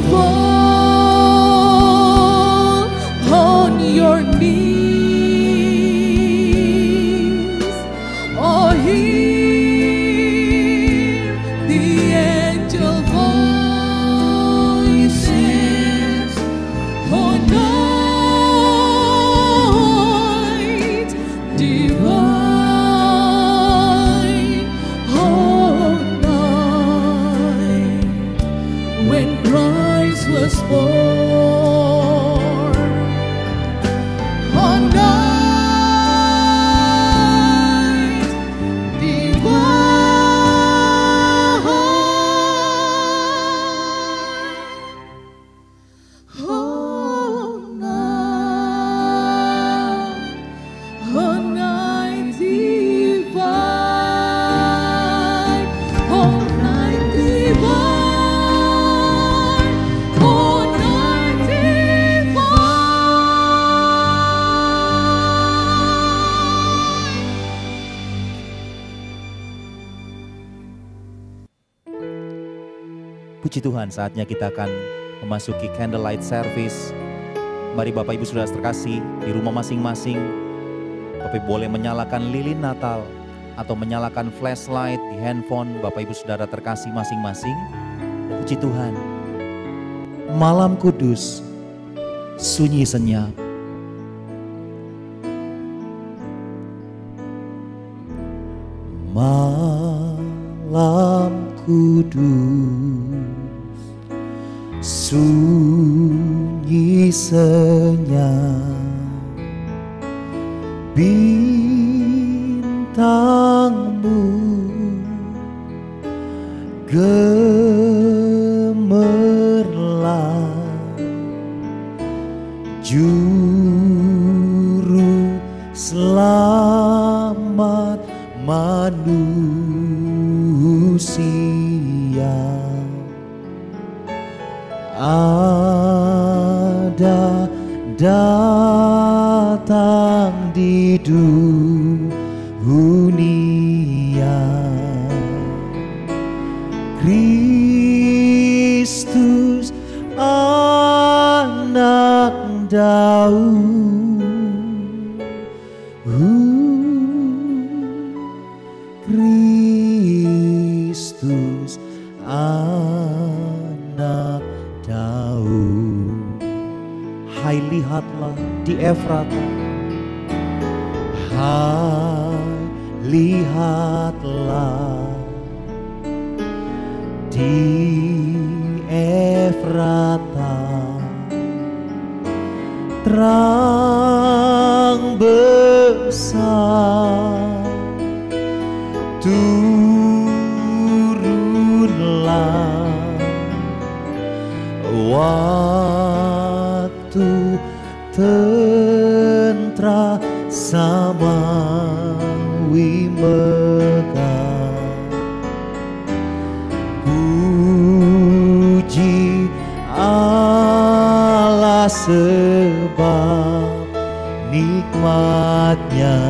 Fall on your knees, oh, hear the angel voices. Oh, night divine, oh, night when Christ was born. Oh, night divine. Puji Tuhan, saatnya kita akan memasuki candlelight service. Mari Bapak Ibu Saudara terkasih, di rumah masing-masing Bapak Ibu boleh menyalakan lilin Natal atau menyalakan flashlight di handphone Bapak Ibu Saudara terkasih masing-masing. Puji Tuhan, malam kudus, sunyi senyap. Malam kudus, sunyi senyap, bintangmu gemerlap, juru selamat manusia ada datang di dunia. Kristus anak Daud, Kristus anak Daud. Hai, lihatlah di Efrata, hai, lihatlah di Efrata, terang besar turunlah, waktu tentara samawi megah. Puji Allah sebab nikmatnya,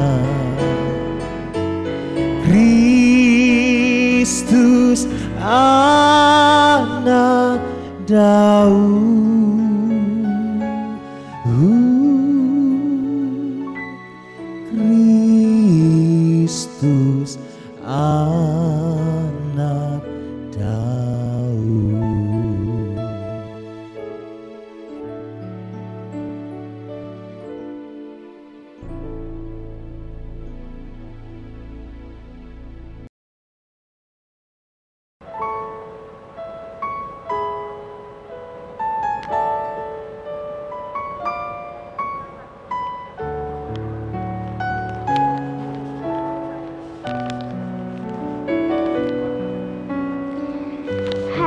Kristus anak Daud, Kristus anak Daud.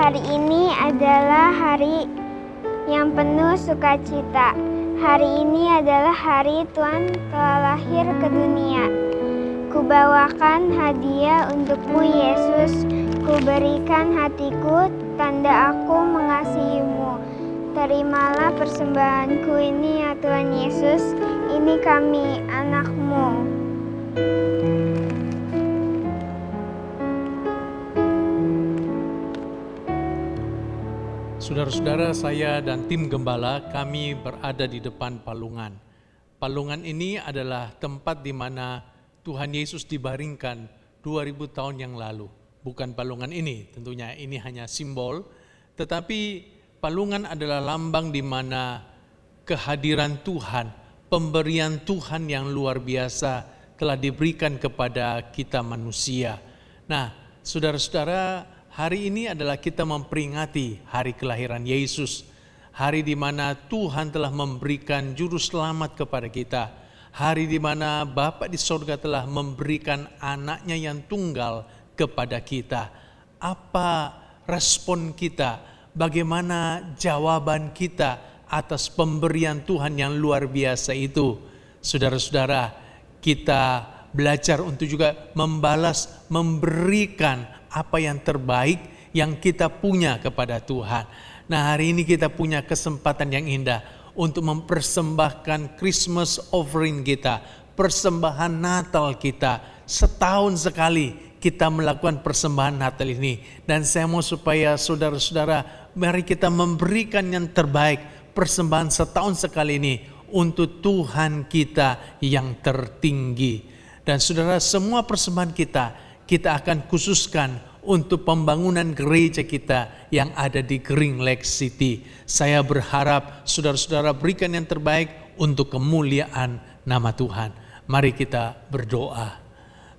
Hari ini adalah hari yang penuh sukacita. Hari ini adalah hari Tuhan telah lahir ke dunia. Kubawakan hadiah untukmu Yesus, kuberikan hatiku, tanda aku mengasihimu. Terimalah persembahanku ini ya Tuhan Yesus, ini kami anak-Mu. Saudara-saudara, saya dan tim gembala, kami berada di depan palungan. Palungan ini adalah tempat di mana Tuhan Yesus dibaringkan 2000 tahun yang lalu. Bukan palungan ini, tentunya ini hanya simbol. Tetapi palungan adalah lambang di mana kehadiran Tuhan, pemberian Tuhan yang luar biasa telah diberikan kepada kita manusia. Nah, saudara-saudara, hari ini adalah kita memperingati hari kelahiran Yesus. Hari di mana Tuhan telah memberikan juru selamat kepada kita. Hari di mana Bapa di sorga telah memberikan anaknya yang tunggal kepada kita. Apa respon kita? Bagaimana jawaban kita atas pemberian Tuhan yang luar biasa itu? Saudara-saudara, kita belajar untuk juga membalas, memberikan apa yang terbaik yang kita punya kepada Tuhan. Nah, hari ini kita punya kesempatan yang indah untuk mempersembahkan Christmas offering kita, persembahan Natal kita. Setahun sekali kita melakukan persembahan Natal ini. Dan saya mau supaya saudara-saudara, mari kita memberikan yang terbaik, persembahan setahun sekali ini untuk Tuhan kita yang tertinggi. Dan saudara, semua persembahan kita akan khususkan untuk pembangunan gereja kita yang ada di Green Lake City. Saya berharap saudara-saudara berikan yang terbaik untuk kemuliaan nama Tuhan. Mari kita berdoa.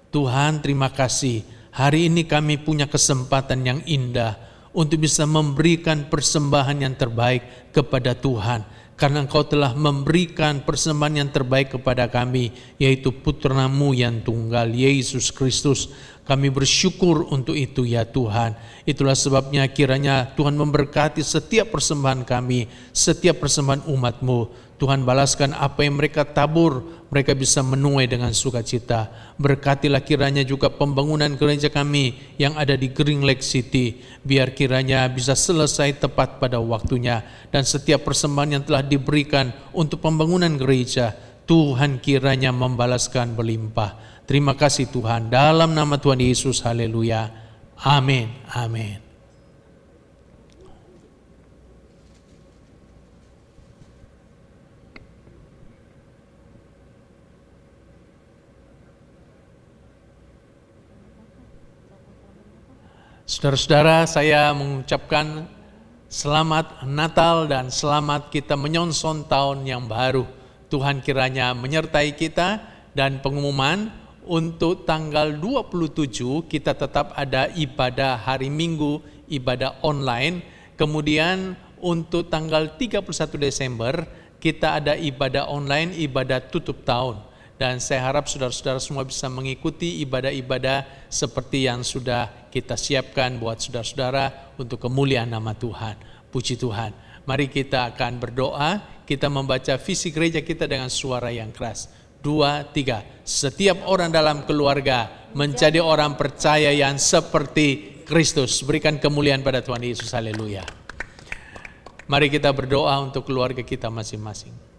Tuhan, terima kasih. Hari ini kami punya kesempatan yang indah untuk bisa memberikan persembahan yang terbaik kepada Tuhan. Karena Engkau telah memberikan persembahan yang terbaik kepada kami, yaitu Putra-Mu yang tunggal, Yesus Kristus. Kami bersyukur untuk itu ya Tuhan. Itulah sebabnya kiranya Tuhan memberkati setiap persembahan kami, setiap persembahan umat-Mu. Tuhan balaskan apa yang mereka tabur, mereka bisa menuai dengan sukacita. Berkatilah kiranya juga pembangunan gereja kami yang ada di Green Lake City, biar kiranya bisa selesai tepat pada waktunya. Dan setiap persembahan yang telah diberikan untuk pembangunan gereja, Tuhan kiranya membalaskan berlimpah. Terima kasih Tuhan, dalam nama Tuhan Yesus, haleluya, amin, amin. Saudara-saudara, saya mengucapkan selamat Natal dan selamat kita menyongsong tahun yang baru. Tuhan kiranya menyertai kita, dan pengumuman untuk tanggal 27 kita tetap ada ibadah hari Minggu, ibadah online. Kemudian untuk tanggal 31 Desember kita ada ibadah online, ibadah tutup tahun. Dan saya harap saudara-saudara semua bisa mengikuti ibadah-ibadah seperti yang sudah kita siapkan buat saudara-saudara untuk kemuliaan nama Tuhan. Puji Tuhan. Mari kita akan berdoa, kita membaca visi gereja kita dengan suara yang keras. 2, 3. Setiap orang dalam keluarga menjadi orang percaya yang seperti Kristus. Berikan kemuliaan pada Tuhan Yesus. Haleluya. Mari kita berdoa untuk keluarga kita masing-masing.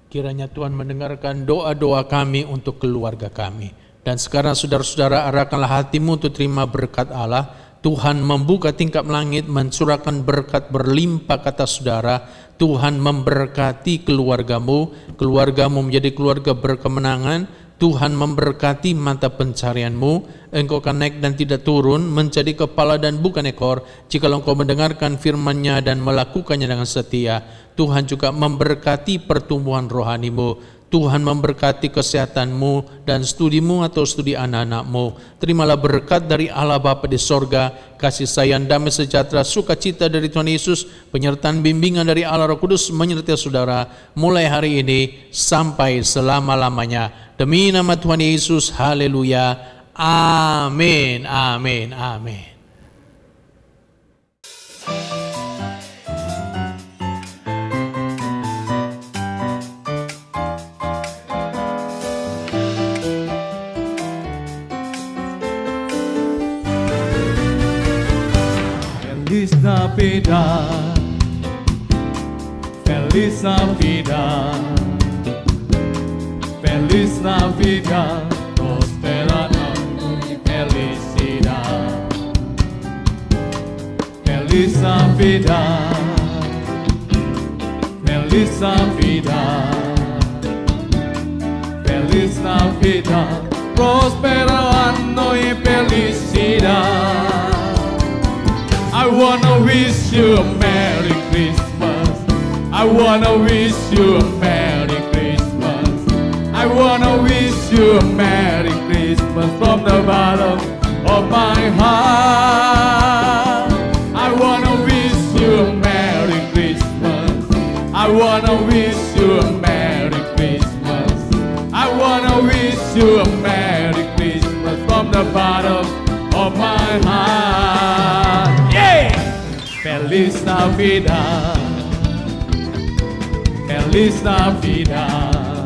Kiranya Tuhan mendengarkan doa-doa kami untuk keluarga kami. Dan sekarang saudara-saudara, arahkanlah hatimu untuk terima berkat Allah. Tuhan membuka tingkap langit, mencurahkan berkat berlimpah kata saudara. Tuhan memberkati keluargamu, keluargamu menjadi keluarga berkemenangan. Tuhan memberkati mata pencarianmu, engkau akan naik dan tidak turun, menjadi kepala dan bukan ekor, jika engkau mendengarkan firman-Nya dan melakukannya dengan setia. Tuhan juga memberkati pertumbuhan rohanimu, Tuhan memberkati kesehatanmu dan studimu atau studi anak-anakmu. Terimalah berkat dari Allah Bapa di sorga, kasih sayang, damai sejahtera, sukacita dari Tuhan Yesus, penyertaan bimbingan dari Allah Roh Kudus menyertai saudara mulai hari ini sampai selama-lamanya. Demi nama Tuhan Yesus, haleluya, amin, amin, amin. Feliz Navidad, Feliz Navidad, Feliz Navidad, prospera y felicidad. Feliz Navidad, Feliz Navidad, Feliz Navidad, prospera y felicidad. I wanna wish you a Merry Christmas. I wanna wish you a Merry Christmas. I wanna wish you a Merry Christmas from the bottom of my heart. I wanna wish you a Merry Christmas. I wanna wish you a Merry Christmas. I wanna wish you a Merry Christmas from the bottom of my heart. Yeah! Feliz Feliz Navidad, Feliz Navidad,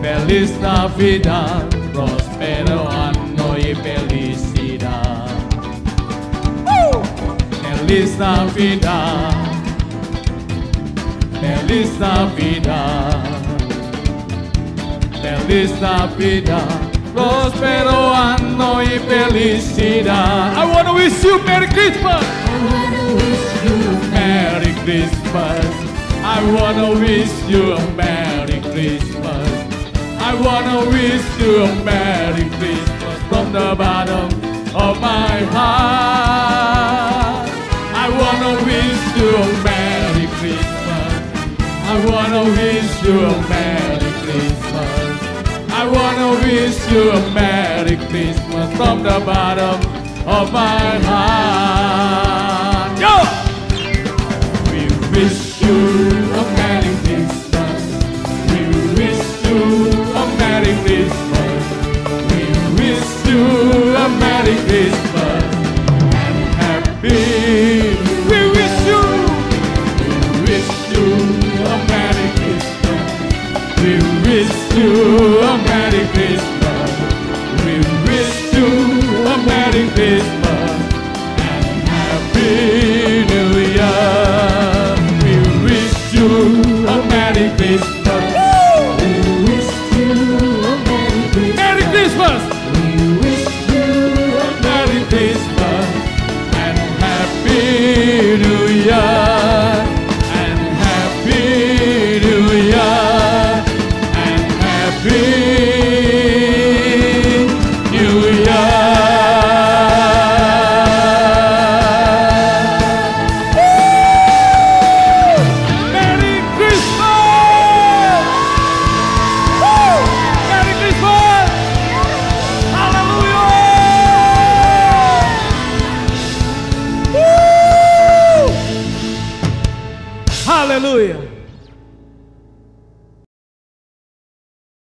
Feliz Navidad, prospero anno y felicidad. Feliz Navidad, Feliz Navidad, Feliz Navidad, prospero anno y felicidad. I want to wish you Merry Christmas. Merry Christmas. I want to wish you a Merry Christmas. I want to wish you a Merry Christmas from the bottom of my heart. I want to wish you a Merry Christmas. I want to wish you a Merry Christmas. I want to wish you a Merry Christmas from the bottom of my heart. Yo! We wish you a Merry Christmas. We wish you a Merry Christmas. We wish you a Merry Christmas and happy. We wish you a Merry Christmas. We wish you a Merry Christmas. We wish you a Merry Christmas and Happy New Year. We wish you a Merry Christmas. We wish you a Merry Christmas. Merry Christmas. We wish you a Merry Christmas and Happy New Year. And Happy New Year. Happy New Year. Merry Christmas! Woo! Merry Christmas! Hallelujah! Woo! Hallelujah!